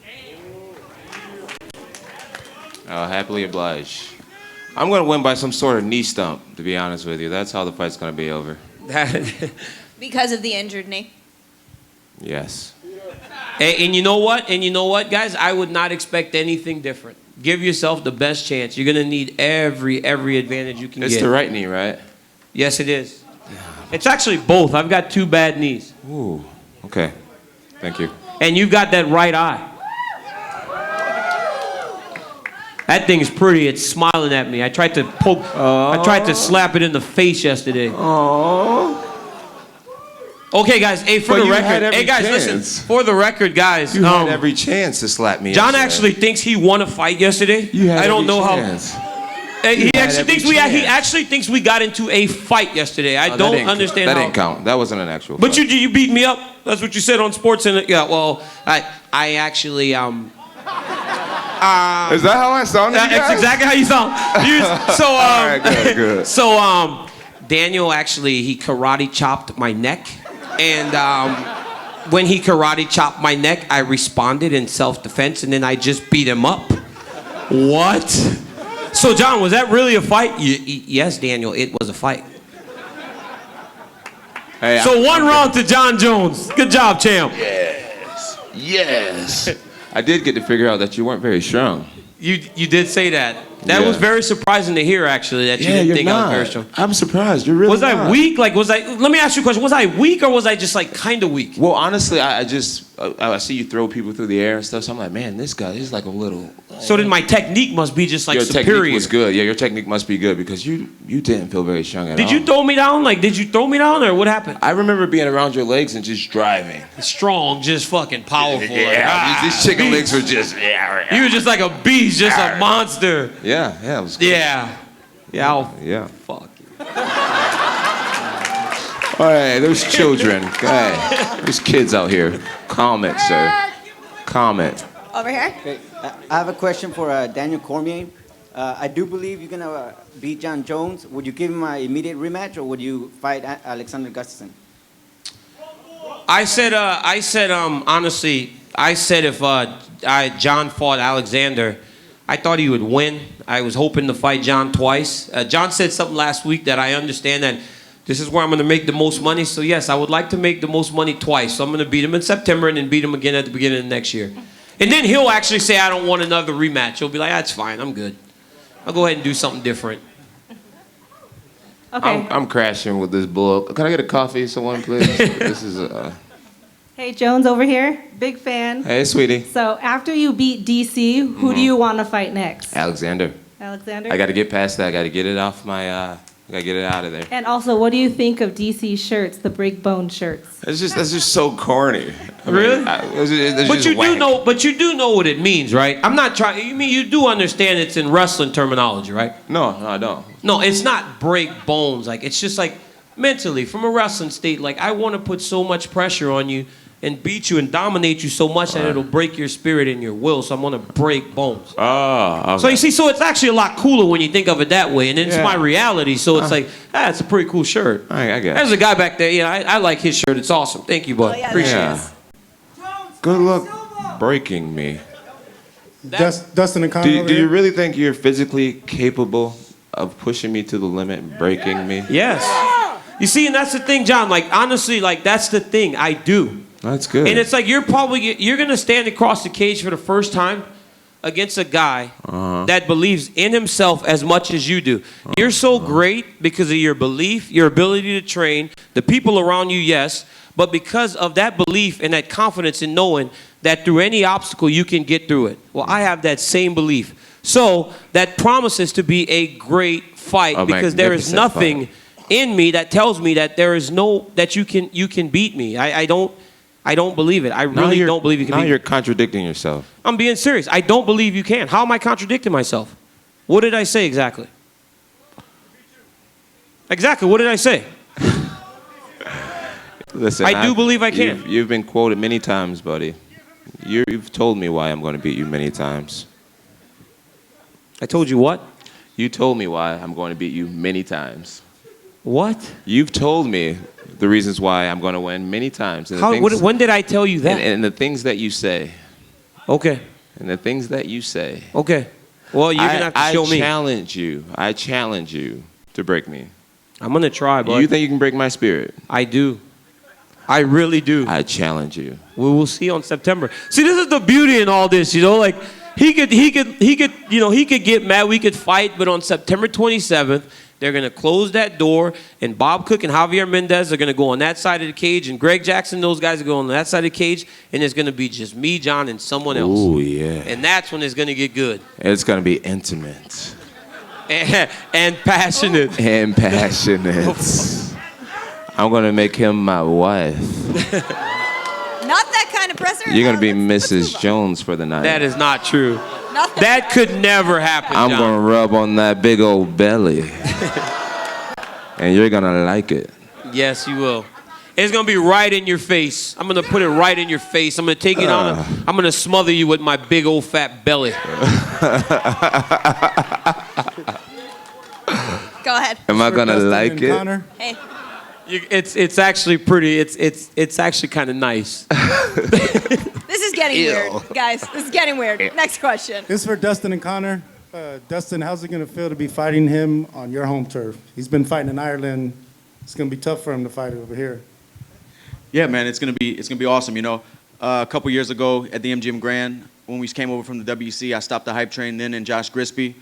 S5: Happily obliged. I'm going to win by some sort of knee stump, to be honest with you. That's how the fight's going to be over.
S1: Because of the injured knee.
S5: Yes.
S2: And you know what? And you know what, guys? I would not expect anything different. Give yourself the best chance. You're going to need every advantage you can get.
S5: It's the right knee, right?
S2: Yes, it is. It's actually both. I've got 2 bad knees.
S5: Ooh. Okay. Thank you.
S2: And you've got that right eye. That thing's pretty. It's smiling at me. I tried to poke. I tried to slap it in the face yesterday.
S5: Oh.
S2: Okay, guys. Hey, for
S5: But
S2: the
S5: you had
S2: record.
S5: every
S2: Hey, guys,
S5: chance.
S2: listen. For the record, guys.
S5: You had every chance to slap me.
S2: John
S5: yesterday.
S2: actually thinks he won a fight yesterday.
S5: You had
S2: I don't
S5: every
S2: know
S5: chance.
S2: how. He actually thinks we got into a fight yesterday. I don't understand
S5: That
S2: how.
S5: didn't count. That wasn't an actual
S2: But
S5: fight.
S2: you beat me up. That's what you said on Sports. Yeah. Well, I actually
S15: Is that how I sounded?
S2: That's exactly how you sound.
S15: All right, good.
S2: So Daniel actually he karate chopped my neck, and when he karate chopped my neck, I responded in self-defense, and then I just beat him up. What? So John, was that really a fight? Yes, Daniel, it was a fight.
S5: Hey,
S2: so one round to John Jones. Good job, champ.
S5: Yes. I did get to figure out that you weren't very strong.
S2: You did say that. That
S5: Yeah.
S2: was very surprising to hear, actually, that you didn't think I was very strong.
S5: I'm surprised. You're really
S2: Was I
S5: not.
S2: weak? Like, let me ask you a question. Was I weak or was I just like kind of weak?
S5: Well, honestly, I see you throw people through the air and stuff, so I'm like, man, this guy is like a little...
S2: So then my technique must be just like
S5: your
S2: superior.
S5: technique was good. Yeah, your technique must be good because you didn't feel very strong at all.
S2: Did you throw me down? Like, did you throw me down or what happened?
S5: I remember being around your legs and just driving.
S2: Strong, just fucking powerful.
S5: Yeah, these chicken legs were just...
S2: You were just like a beast, just a monster.
S5: Yeah, it was good.
S2: Yeah.
S5: Yeah.
S2: Fuck.
S5: All right, there's children. Okay. There's kids out here. Comment, sir. Comment.
S1: Over here.
S18: Okay, I have a question for Daniel Cormier. I do believe you're gonna beat John Jones. Would you give him an immediate rematch, or would you fight Alexander Gustafsson?
S2: I said honestly, I said if John fought Alexander, I thought he would win. I was hoping to fight John twice. John said something last week that I understand that this is where I'm going to make the most money. So yes, I would like to make the most money twice. So I'm going to beat him in September and then beat him again at the beginning of next year. And then he'll actually say, I don't want another rematch. He'll be like, that's fine, I'm good. I'll go ahead and do something different.
S17: Okay.
S5: I'm crashing with this bull. Can I get a coffee, someone, please? This is
S17: Hey, Jones over here, big fan.
S5: Hey, sweetie.
S17: So after you beat DC, who do you want to fight next?
S5: Alexander.
S17: Alexander?
S5: I got to get past that. I got to get it off my. I got to get it out of there.
S17: And also, what do you think of DC shirts, the break bone shirts?
S5: That's just so corny. I mean,
S2: Really?
S5: it's
S2: But
S5: just
S2: you do
S5: whack.
S2: know. But you do know what it means, right? I'm not trying. You mean you do understand it's in wrestling terminology, right?
S5: No, I don't.
S2: No, it's not break bones. Like it's just like mentally from a wrestling state. Like I want to put so much pressure on you and beat you and dominate you so much that it'll break your spirit and your will. So I'm gonna break bones.
S5: Oh. Okay.
S2: So you see, so it's actually a lot cooler when you think of it that way, and it's
S5: Yeah.
S2: my reality. So it's like, it's a pretty cool shirt.
S5: I guess.
S2: There's a guy back there. Yeah, I like his shirt. It's awesome. Thank you, bud. Appreciate it.
S5: Good luck breaking me.
S19: Dustin and Conor
S5: Do
S19: over
S5: you
S19: here.
S5: really think you're physically capable of pushing me to the limit and breaking me?
S2: Yes. You see, and that's the thing, John. Like honestly, like that's the thing. I do.
S5: That's good.
S2: And it's like you're gonna stand across the cage for the first time against a guy that believes in himself as much as you do. You're so great because of your belief, your ability to train, the people around you, yes, but because of that belief and that confidence in knowing that through any obstacle you can get through it. Well, I have that same belief. So that promises to be a great fight because there is nothing in me that tells me that that you can beat me. I don't believe it. I really don't believe you can beat me.
S5: Now you're contradicting yourself.
S2: I'm being serious. I don't believe you can. How am I contradicting myself? What did I say exactly? Exactly, what did I say?
S5: Listen,
S2: I do believe I can.
S5: You've been quoted many times, buddy. You've told me why I'm going to beat you many times.
S2: I told you what?
S5: You told me why I'm going to beat you many times.
S2: What?
S5: You've told me the reasons why I'm going to win many times. And the things,
S2: when did I tell you that?
S5: And the things that you say.
S2: Okay.
S5: And the things that you say.
S2: Okay. Well, you're gonna have to show me.
S5: I challenge you to break me.
S2: I'm gonna try, but
S5: You think you can break my spirit?
S2: I do. I really do.
S5: I challenge you.
S2: We will see on September. See, this is the beauty in all this, like he could get mad, we could fight, but on September 27th, they're gonna close that door, and Bob Cook and Javier Mendez are gonna go on that side of the cage, and Greg Jackson, those guys are going on that side of the cage, and it's gonna be just me, John, and someone else.
S5: Oh yeah.
S2: And that's when it's gonna get good.
S5: It's gonna be intimate.
S2: And passionate.
S5: And passionate. I'm gonna make him my wife.
S1: Not that kind of presser.
S5: You're gonna be Mrs. Jones for the night.
S2: That is not true.
S1: Nothing.
S2: That could never happen,
S5: I'm
S2: John.
S5: gonna rub on that big old belly. And you're gonna like it.
S2: Yes, you will. It's gonna be right in your face. I'm gonna put it right in your face. I'm gonna take it on. I'm gonna smother you with my big old fat belly.
S1: Go ahead.
S5: Am I gonna like it?
S19: Connor?
S1: Hey.
S2: It's actually pretty. It's actually kind of nice.
S1: This is getting
S2: Ew.
S1: weird, guys. This is getting weird. Next question.
S19: This is for Dustin and Connor. Dustin, how's it going to feel to be fighting him on your home turf? He's been fighting in Ireland. It's going to be tough for him to fight over here.
S4: Yeah, man, it's gonna be awesome. A couple years ago at the MGM Grand, when we came over from the WC, I stopped the hype train then and Josh Grisby,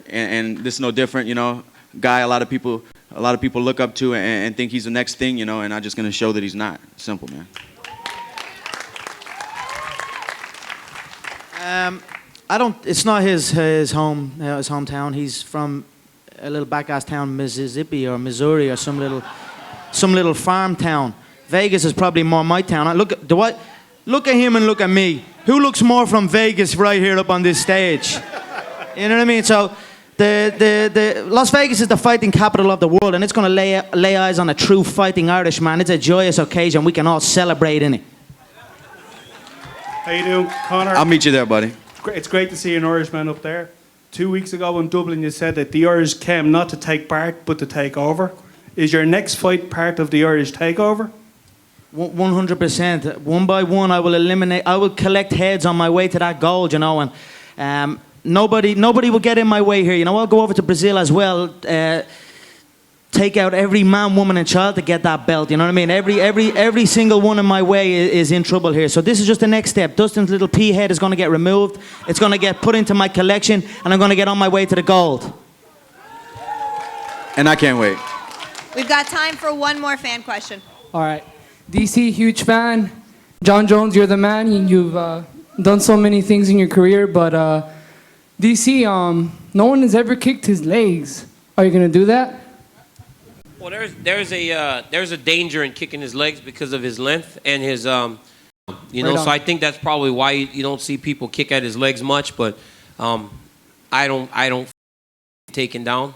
S4: and this is no different. Guy a lot of people look up to and think he's the next thing. And I'm just gonna show that he's not. Simple, man.
S3: It's not his hometown. He's from a little back-ass town, Mississippi or Missouri or some little farm town. Vegas is probably more my town. Look at him and look at me. Who looks more from Vegas right here up on this stage? You know what I mean? So the Las Vegas is the fighting capital of the world, and it's going to lay eyes on a true fighting Irishman. It's a joyous occasion. We can all celebrate in it.
S20: How you doing, Connor?
S4: I'll meet you there, buddy.
S20: It's great to see an Irishman up there. 2 weeks ago in Dublin, you said that the Irish came not to take part, but to take over. Is your next fight part of the Irish takeover?
S3: 100%. One by one, I will collect heads on my way to that goal, and nobody will get in my way here. I'll go over to Brazil as well, take out every man, woman, and child to get that belt. You know what I mean? Every single one in my way is in trouble here. So this is just the next step. Dustin's little pea head is going to get removed. It's going to get put into my collection, and I'm going to get on my way to the gold.
S4: And I can't wait.
S1: We've got time for one more fan question.
S21: All right. DC, huge fan. John Jones, you're the man. You've done so many things in your career, but DC, no one has ever kicked his legs. Are you going to do that?
S2: Well, there's a danger in kicking his legs because of his length and his Right so I think that's probably why you don't see people kick at his legs much. But I don't taken down.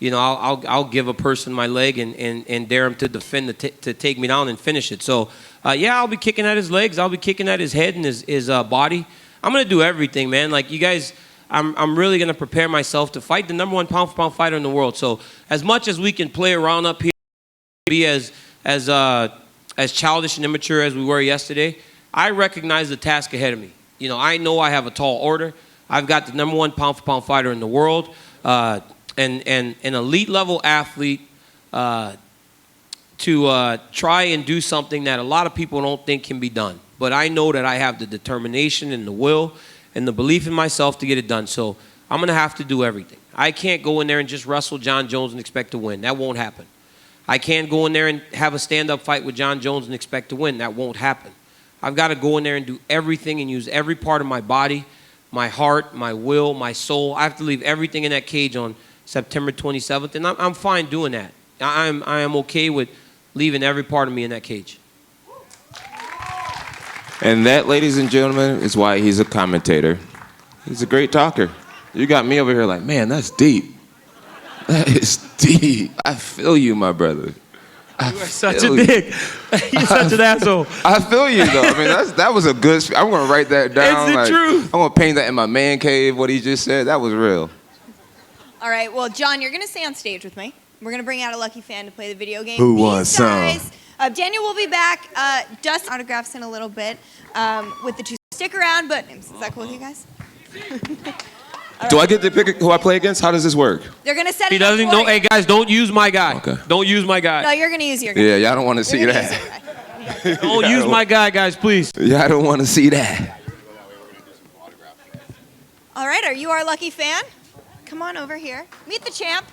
S2: I'll give a person my leg and dare him to defend to take me down and finish it. So I'll be kicking at his legs. I'll be kicking at his head and his body. I'm gonna do everything, man. Like you guys. I'm really going to prepare myself to fight the #1 pound-for-pound fighter in the world. So as much as we can play around up here, be as childish and immature as we were yesterday, I recognize the task ahead of me. I know I have a tall order. I've got the #1 pound-for-pound fighter in the world, and an elite-level athlete to try and do something that a lot of people don't think can be done. But I know that I have the determination and the will and the belief in myself to get it done. So I'm going to have to do everything. I can't go in there and just wrestle John Jones and expect to win. That won't happen. I can't go in there and have a stand-up fight with John Jones and expect to win. That won't happen. I've got to go in there and do everything and use every part of my body, my heart, my will, my soul. I have to leave everything in that cage on September 27th, and I'm fine doing that. I am okay with leaving every part of me in that cage.
S5: And that, ladies and gentlemen, is why he's a commentator. He's a great talker. You got me over here like, man, that's deep. That is deep. I feel you, my brother.
S2: You are such a dick. You're such an asshole.
S5: I feel you, though. I mean, that was a good I'm going to write that down.
S2: It's the truth.
S5: I'm going to paint that in my man cave, what he just said. That was real.
S1: All right, well, John, you're going to stay on stage with me. We're going to bring out a lucky fan to play the video game.
S5: Who wants some?
S1: Daniel will be back. Dustin autographs in a little bit with the two. Stick around, but is that cool with you guys?
S5: Do I get to pick who I play against? How does this work?
S1: They're gonna set
S2: He
S1: it up
S2: doesn't
S1: for
S2: know.
S1: you.
S2: Hey guys, don't use my guy.
S5: Okay.
S2: Don't use my guy.
S1: No, you're gonna use your guy.
S5: Yeah, y'all don't want to see
S1: You're gonna
S5: that.
S2: Don't use my guy, guys, please.
S5: Yeah, I don't want to see that.
S1: All right, are you our lucky fan? Come on over here. Meet the champ.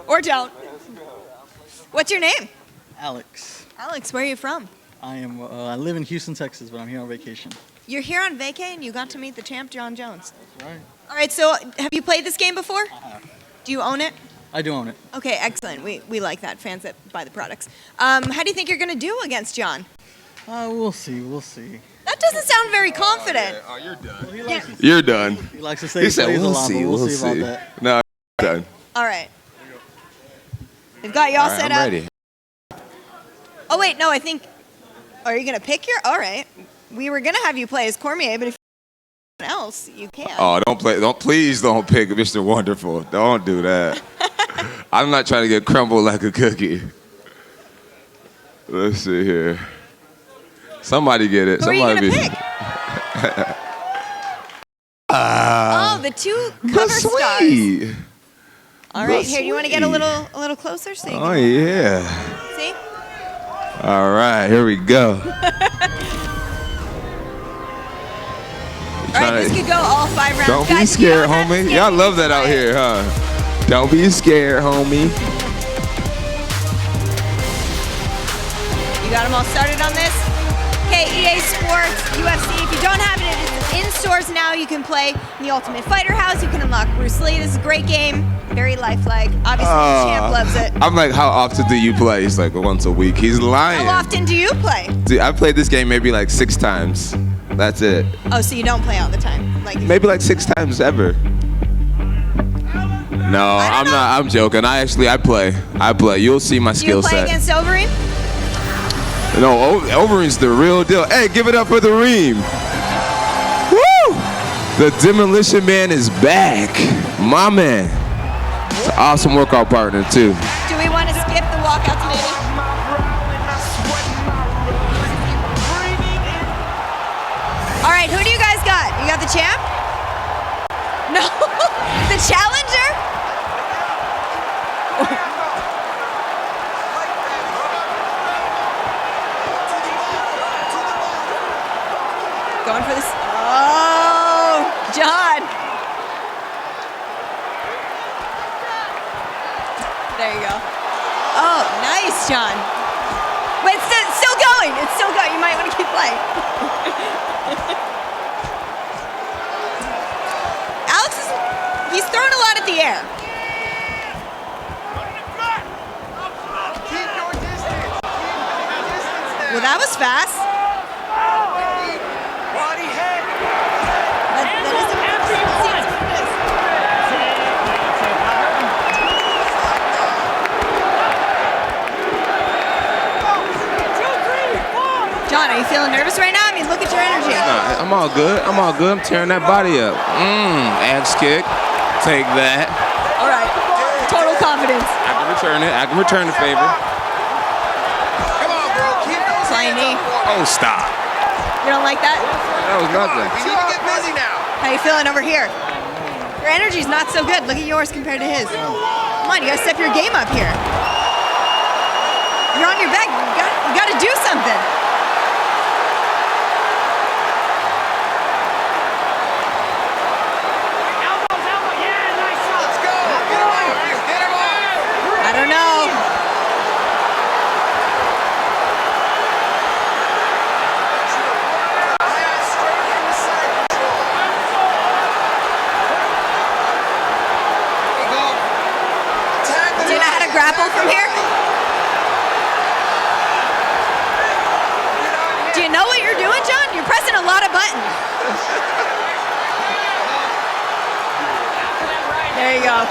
S1: Or don't. What's your name?
S6: Alex.
S1: Alex, where are you from?
S6: I live in Houston, Texas, but I'm here on vacation.
S1: You're here on vacay and you got to meet the champ, John Jones.
S6: That's right.
S1: All right, so have you played this game before?
S6: I have.
S1: Do you own it?
S6: I do own it.
S1: Okay, excellent. We like that, fans that buy the products. How do you think you're going to do against John?
S6: We'll see. We'll see.
S1: That doesn't sound very confident.
S6: Oh, you're done.
S5: You're done.
S6: He likes to say
S5: He said,
S6: plays a
S5: "We'll
S6: lot,
S5: see.
S6: but
S5: We'll
S6: see about
S5: see."
S6: that.
S5: No, I'm done.
S1: All right. We've got you all
S5: All right,
S1: set
S5: I'm
S1: up.
S5: ready.
S1: Oh, wait, no, I think... Are you going to pick your... All right. We were going to have you play as Cormier, but if you else, you can.
S5: Oh, please don't pick Mr. Wonderful. Don't do that. I'm not trying to get crumbled like a cookie. Let's see here. Somebody get it.
S1: Who are you
S5: Somebody
S1: going to pick? Oh, the two cover stars.
S5: Sweet.
S1: All right,
S5: The
S1: here, you want to get a little closer so you
S5: Oh,
S1: can
S5: yeah.
S1: see?
S5: All right, here we go.
S1: All right, this could go all 5 rounds.
S5: Don't be
S1: Guys, if you
S5: scared,
S1: don't have
S5: homie.
S1: skin,
S5: Y'all
S1: you
S5: love
S1: can
S5: that out
S1: play.
S5: here, huh? Don't be scared, homie.
S1: You got them all started on this? Okay, EA Sports, UFC. If you don't have it, it is in stores now. You can play in the Ultimate Fighter House. You can unlock Bruce Lee. This is a great game. Very lifelike. Obviously, the champ loves it.
S5: I'm like, how often do you play? He's like, once a week. He's lying.
S1: How often do you play?
S5: Dude, I played this game maybe like 6 times. That's it.
S1: Oh, so you don't play all the time? Like
S5: Maybe like 6 times ever. No, I'm not. I'm joking. I play. I play. You'll see my
S1: do you
S5: skill
S1: play
S5: set.
S1: against Overeem?
S5: No, Overeem's the real deal. Hey, give it up for the Reem. Woo! The Demolition Man is back. My man. It's an awesome workout partner, too.
S1: Do we want to skip the walkouts maybe? All right, who do you guys got? You got the champ? No? The challenger? Going for this. Oh, John. There you go. Oh, nice, John. Wait, it's still going. It's still going. You might want to keep playing. Alex he's throwing a lot at the air. Well, that was fast. John, are you feeling nervous right now? I mean, look at your energy.
S5: Nah, I'm all good. I'm tearing that body up. Axe kick. Take that.
S1: All right. Total confidence.
S5: I can return it. I can return the favor.
S1: Flying knee.
S5: Oh, stop.
S1: You don't like that?
S5: That was nothing.
S1: We need to get busy now. How you feeling over here? Your energy's not so good. Look at yours compared to his. Come on, you gotta step your game up here. You're on your back. You gotta do something. I don't know. Do you know how to grapple from here? Do you know what you're doing, John? You're pressing a lot of buttons. There you go.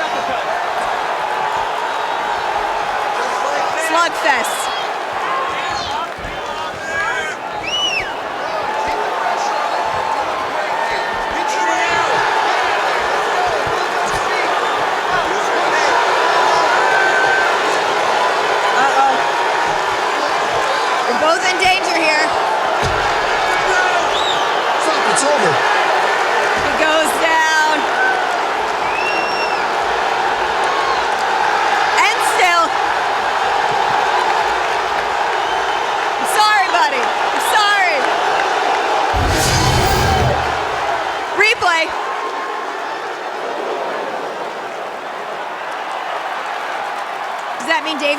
S1: Slugfest. Uh-oh. You're both in danger here.
S22: Fuck, it's over.
S1: You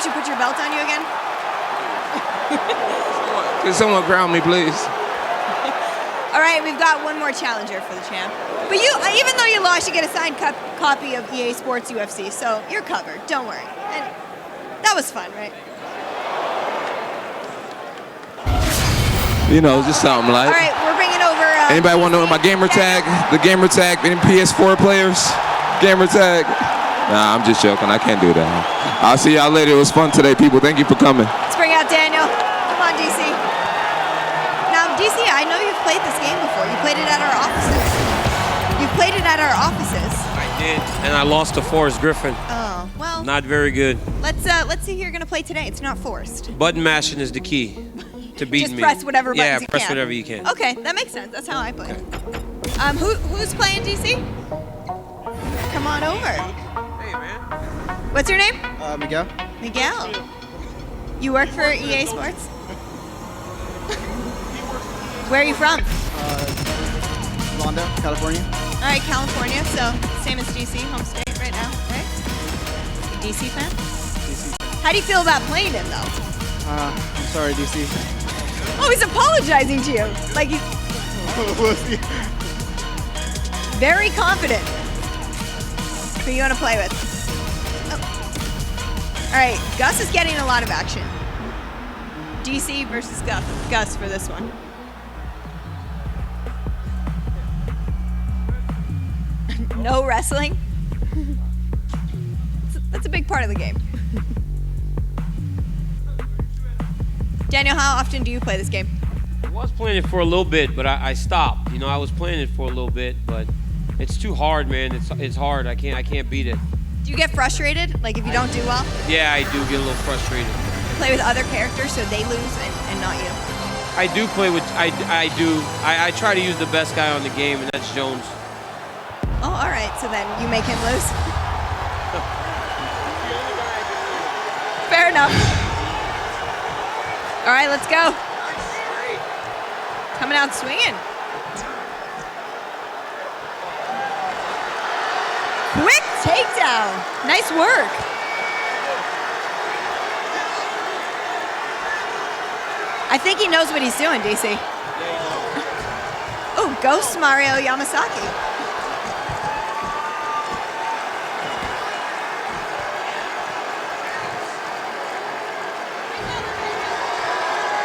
S1: we should put your belt on you again?
S5: Can someone ground me, please?
S1: All right, we've got one more challenger for the champ. But you, even though you lost, you get a signed copy of EA Sports UFC, so you're covered. Don't worry. And that was fun, right?
S5: You know, just something like.
S1: All right, we're bringing over.
S5: Anybody want to know my gamer tag? The gamer tag, any PS4 players? Gamer tag. Nah, I'm just joking. I can't do that. I'll see y'all later. It was fun today, people. Thank you for coming.
S1: Let's bring out Daniel. Come on, DC. Now, DC, I know you've played this game before. You played it at our offices. You played it at our offices.
S2: I did, and I lost to Forrest Griffin.
S1: Oh, well.
S2: Not very good.
S1: Let's see who you're gonna play today. It's not forced.
S2: Button mashing is the key to beating
S1: Just
S2: me.
S1: press whatever buttons
S2: Yeah,
S1: you
S2: press
S1: can.
S2: whatever you can.
S1: Okay, that makes sense. That's how I play. Who's playing, DC? Come on over.
S2: Hey, man.
S1: What's your name?
S7: Miguel.
S1: Miguel. You work for EA Sports? Where are you from?
S7: Londa, California.
S1: All right, California. So same as DC, home state right now, right? You DC fan?
S7: DC.
S1: How do you feel about playing him though?
S7: I'm sorry, DC.
S1: Oh, he's apologizing to you. Like he's very confident. Who you want to play with? Oh. All right, Gus is getting a lot of action. DC versus Gus for this one. No wrestling? That's a big part of the game. Daniel, how often do you play this game?
S2: I was playing it for a little bit, but I stopped. You know, I was playing it for a little bit, but it's too hard, man. It's hard. I can't beat it.
S1: Do you get frustrated? Like if you don't do well?
S2: Yeah, I do get a little frustrated.
S1: You play with other characters so they lose and not you?
S2: I do play with, I try to use the best guy on the game, and that's Jones.
S1: Oh, all right. So then you make him lose? Fair enough. All right, let's go. Coming out swinging. Quick takedown. Nice work. I think he knows what he's doing, DC. Oh, Ghost Mario Yamasaki.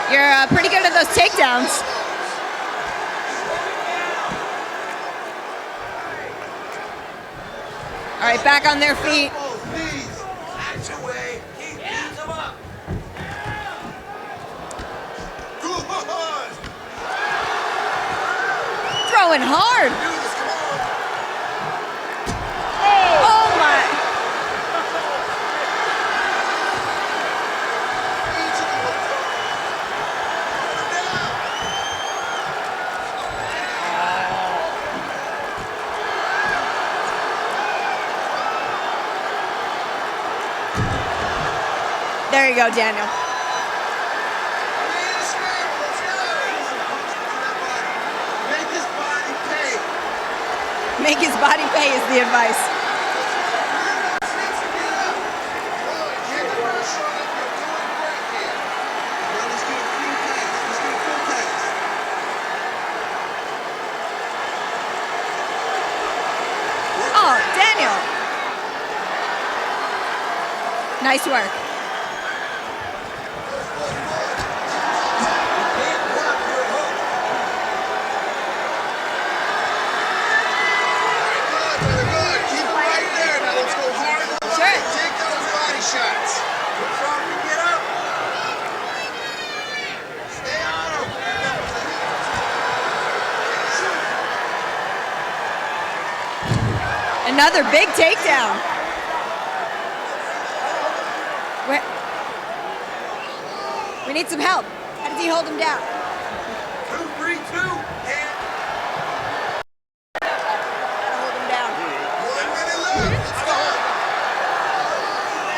S1: You're pretty good at those takedowns. All right, back on their feet. Throwing hard. Oh my. There you go, Daniel. Make his body pay is the advice. Oh, Daniel. Nice work. Another big takedown. We need some help. How does he hold him down?
S22: 2, 3, 2.
S1: Hold him down.
S22: 1 minute left. Let's go.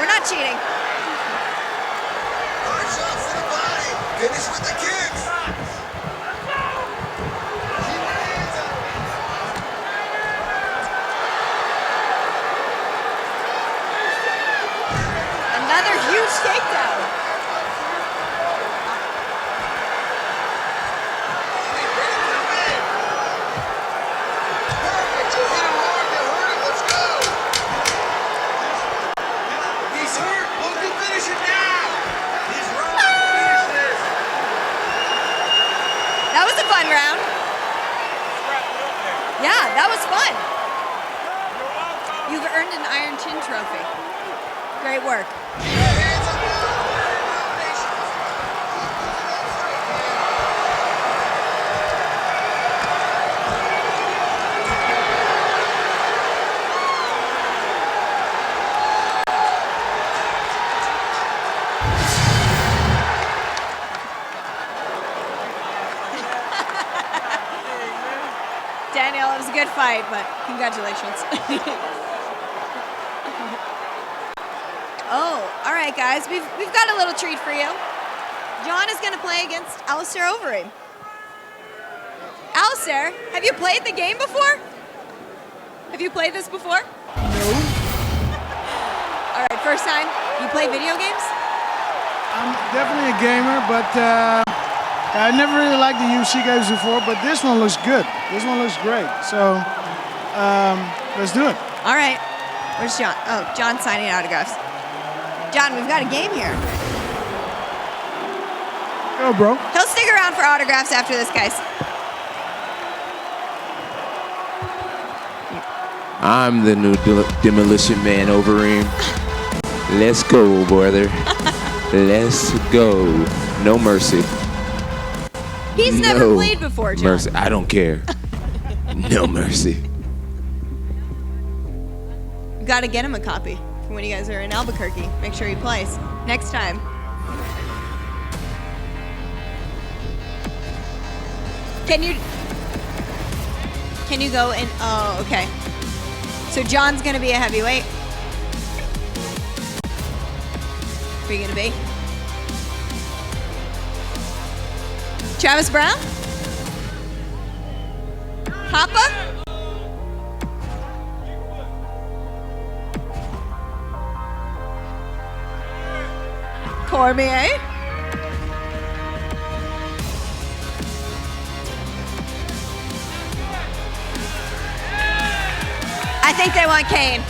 S1: We're not cheating.
S22: Hard shots to the body. Finish with the kicks.
S1: Another huge takedown. round. Yeah, that was fun. You've earned an Iron Chin trophy. Great work. Daniel, it was a good fight, but congratulations. Oh, all right, guys. We've got a little treat for you. John is going to play against Alistair Overeem. Alistair, have you played the game before? Have you played this before? No. All right, first time. You play video games?
S8: I'm definitely a gamer, but I never really liked the UFC games before, but this one looks good. This one looks great. So let's do it.
S1: All right. Where's John? Oh, John's signing autographs. John, we've got a game here.
S8: Go, bro.
S1: He'll stick around for autographs after this, guys.
S5: I'm the new demolition man, Overeem. Let's go, brother. Let's go. No mercy.
S1: He's never played before, John.
S5: Mercy. I don't care. No mercy.
S1: We've got to get him a copy for when you guys are in Albuquerque. Make sure he plays next time. Can you go in? Oh, okay. So John's gonna be a heavyweight. Who are you gonna be? Travis Brown? Papa? Cormier? I think they want Kane.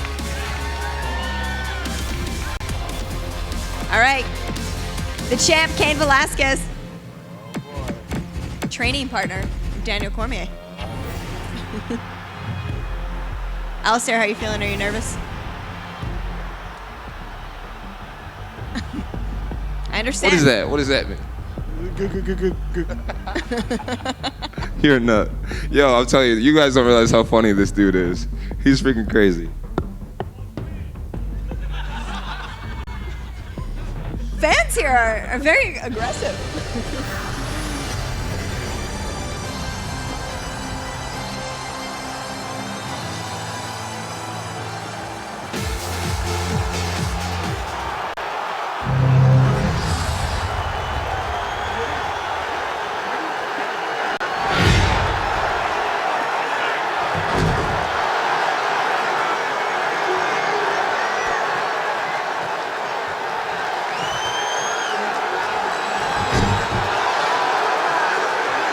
S1: All right. The champ, Cain Velasquez. Training partner, Daniel Cormier. Alistair, how are you feeling? Are you nervous? I understand.
S5: What is that? What does that mean? You're a nut. Yo, I'm telling you, you guys don't realize how funny this dude is. He's freaking crazy.
S1: Fans here are very aggressive.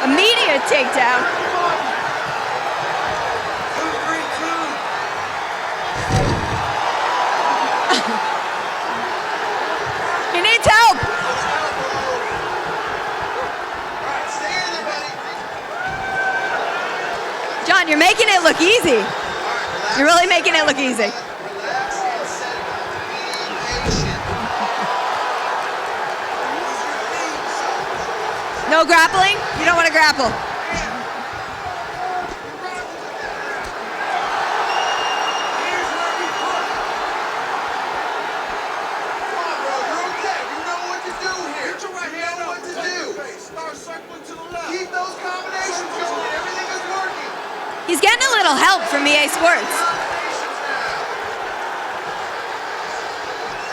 S1: Immediate takedown. He needs help. John, you're making it look easy. You're really making it look easy. No grappling? You don't want to grapple. He's getting a little help from EA Sports.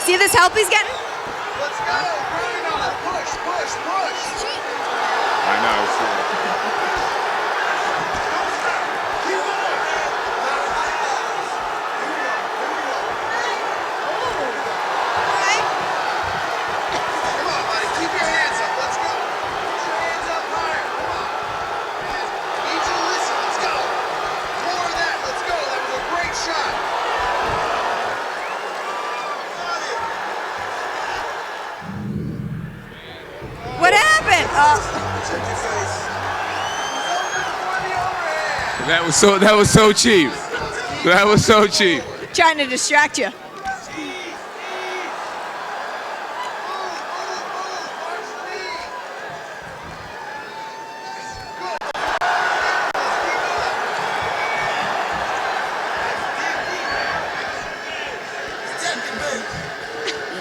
S1: See this help he's getting?
S22: Let's go. Grind on it. Push, push, push.
S15: I know.
S22: Come on, buddy. Keep your hands up. Let's go. Put your hands up higher. Come on. Need you to listen. Let's go. More of that. Let's go. That was a great shot.
S1: What happened?
S22: Check your face.
S5: That was so cheap. That was so cheap.
S1: Trying to distract you.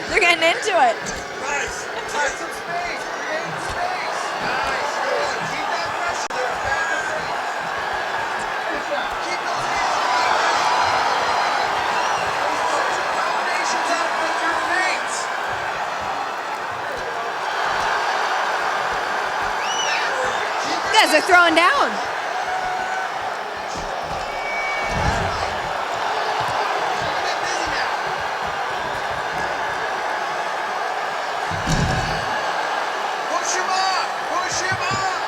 S1: They're getting into it.
S22: Nice. Take some space. Create space. Nice. Good. Keep that pressure there. Keep those hands up. Some combinations out with your feints.
S1: You guys are throwing down.
S22: Push him up. Push him up.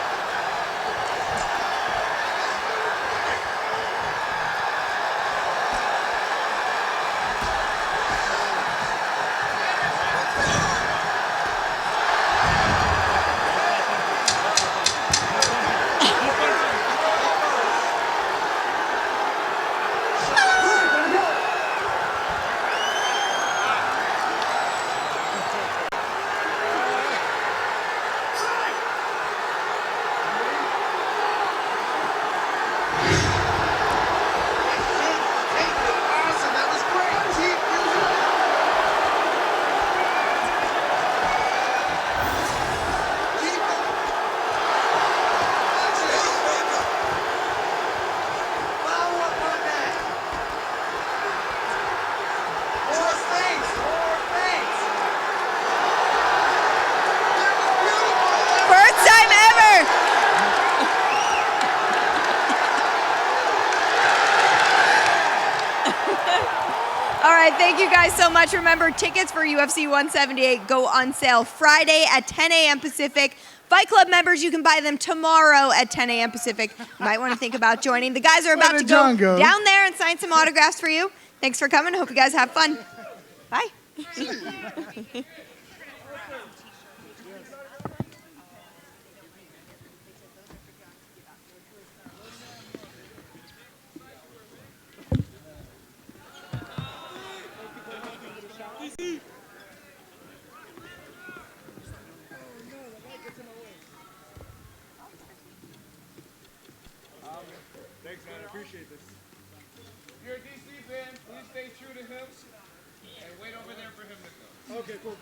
S22: Awesome. That was great. Keep using it. Keep it. Follow up on that. More feints. More feints. That was beautiful.
S1: First time ever. All right, thank you guys so much. Remember, tickets for UFC 178 go on sale Friday at 10 a.m. Pacific. Fight Club members, you can buy them tomorrow at 10 a.m. Pacific. You might want to think about joining. The guys are about
S8: Where
S1: to
S8: did John
S1: go
S8: go?
S1: down there and sign some autographs for you. Thanks for coming. Hope you guys have fun. Bye.
S10: Thanks, man. I appreciate this. If you're a DC fan, please stay true to him and wait over there for him to go. Okay, cool.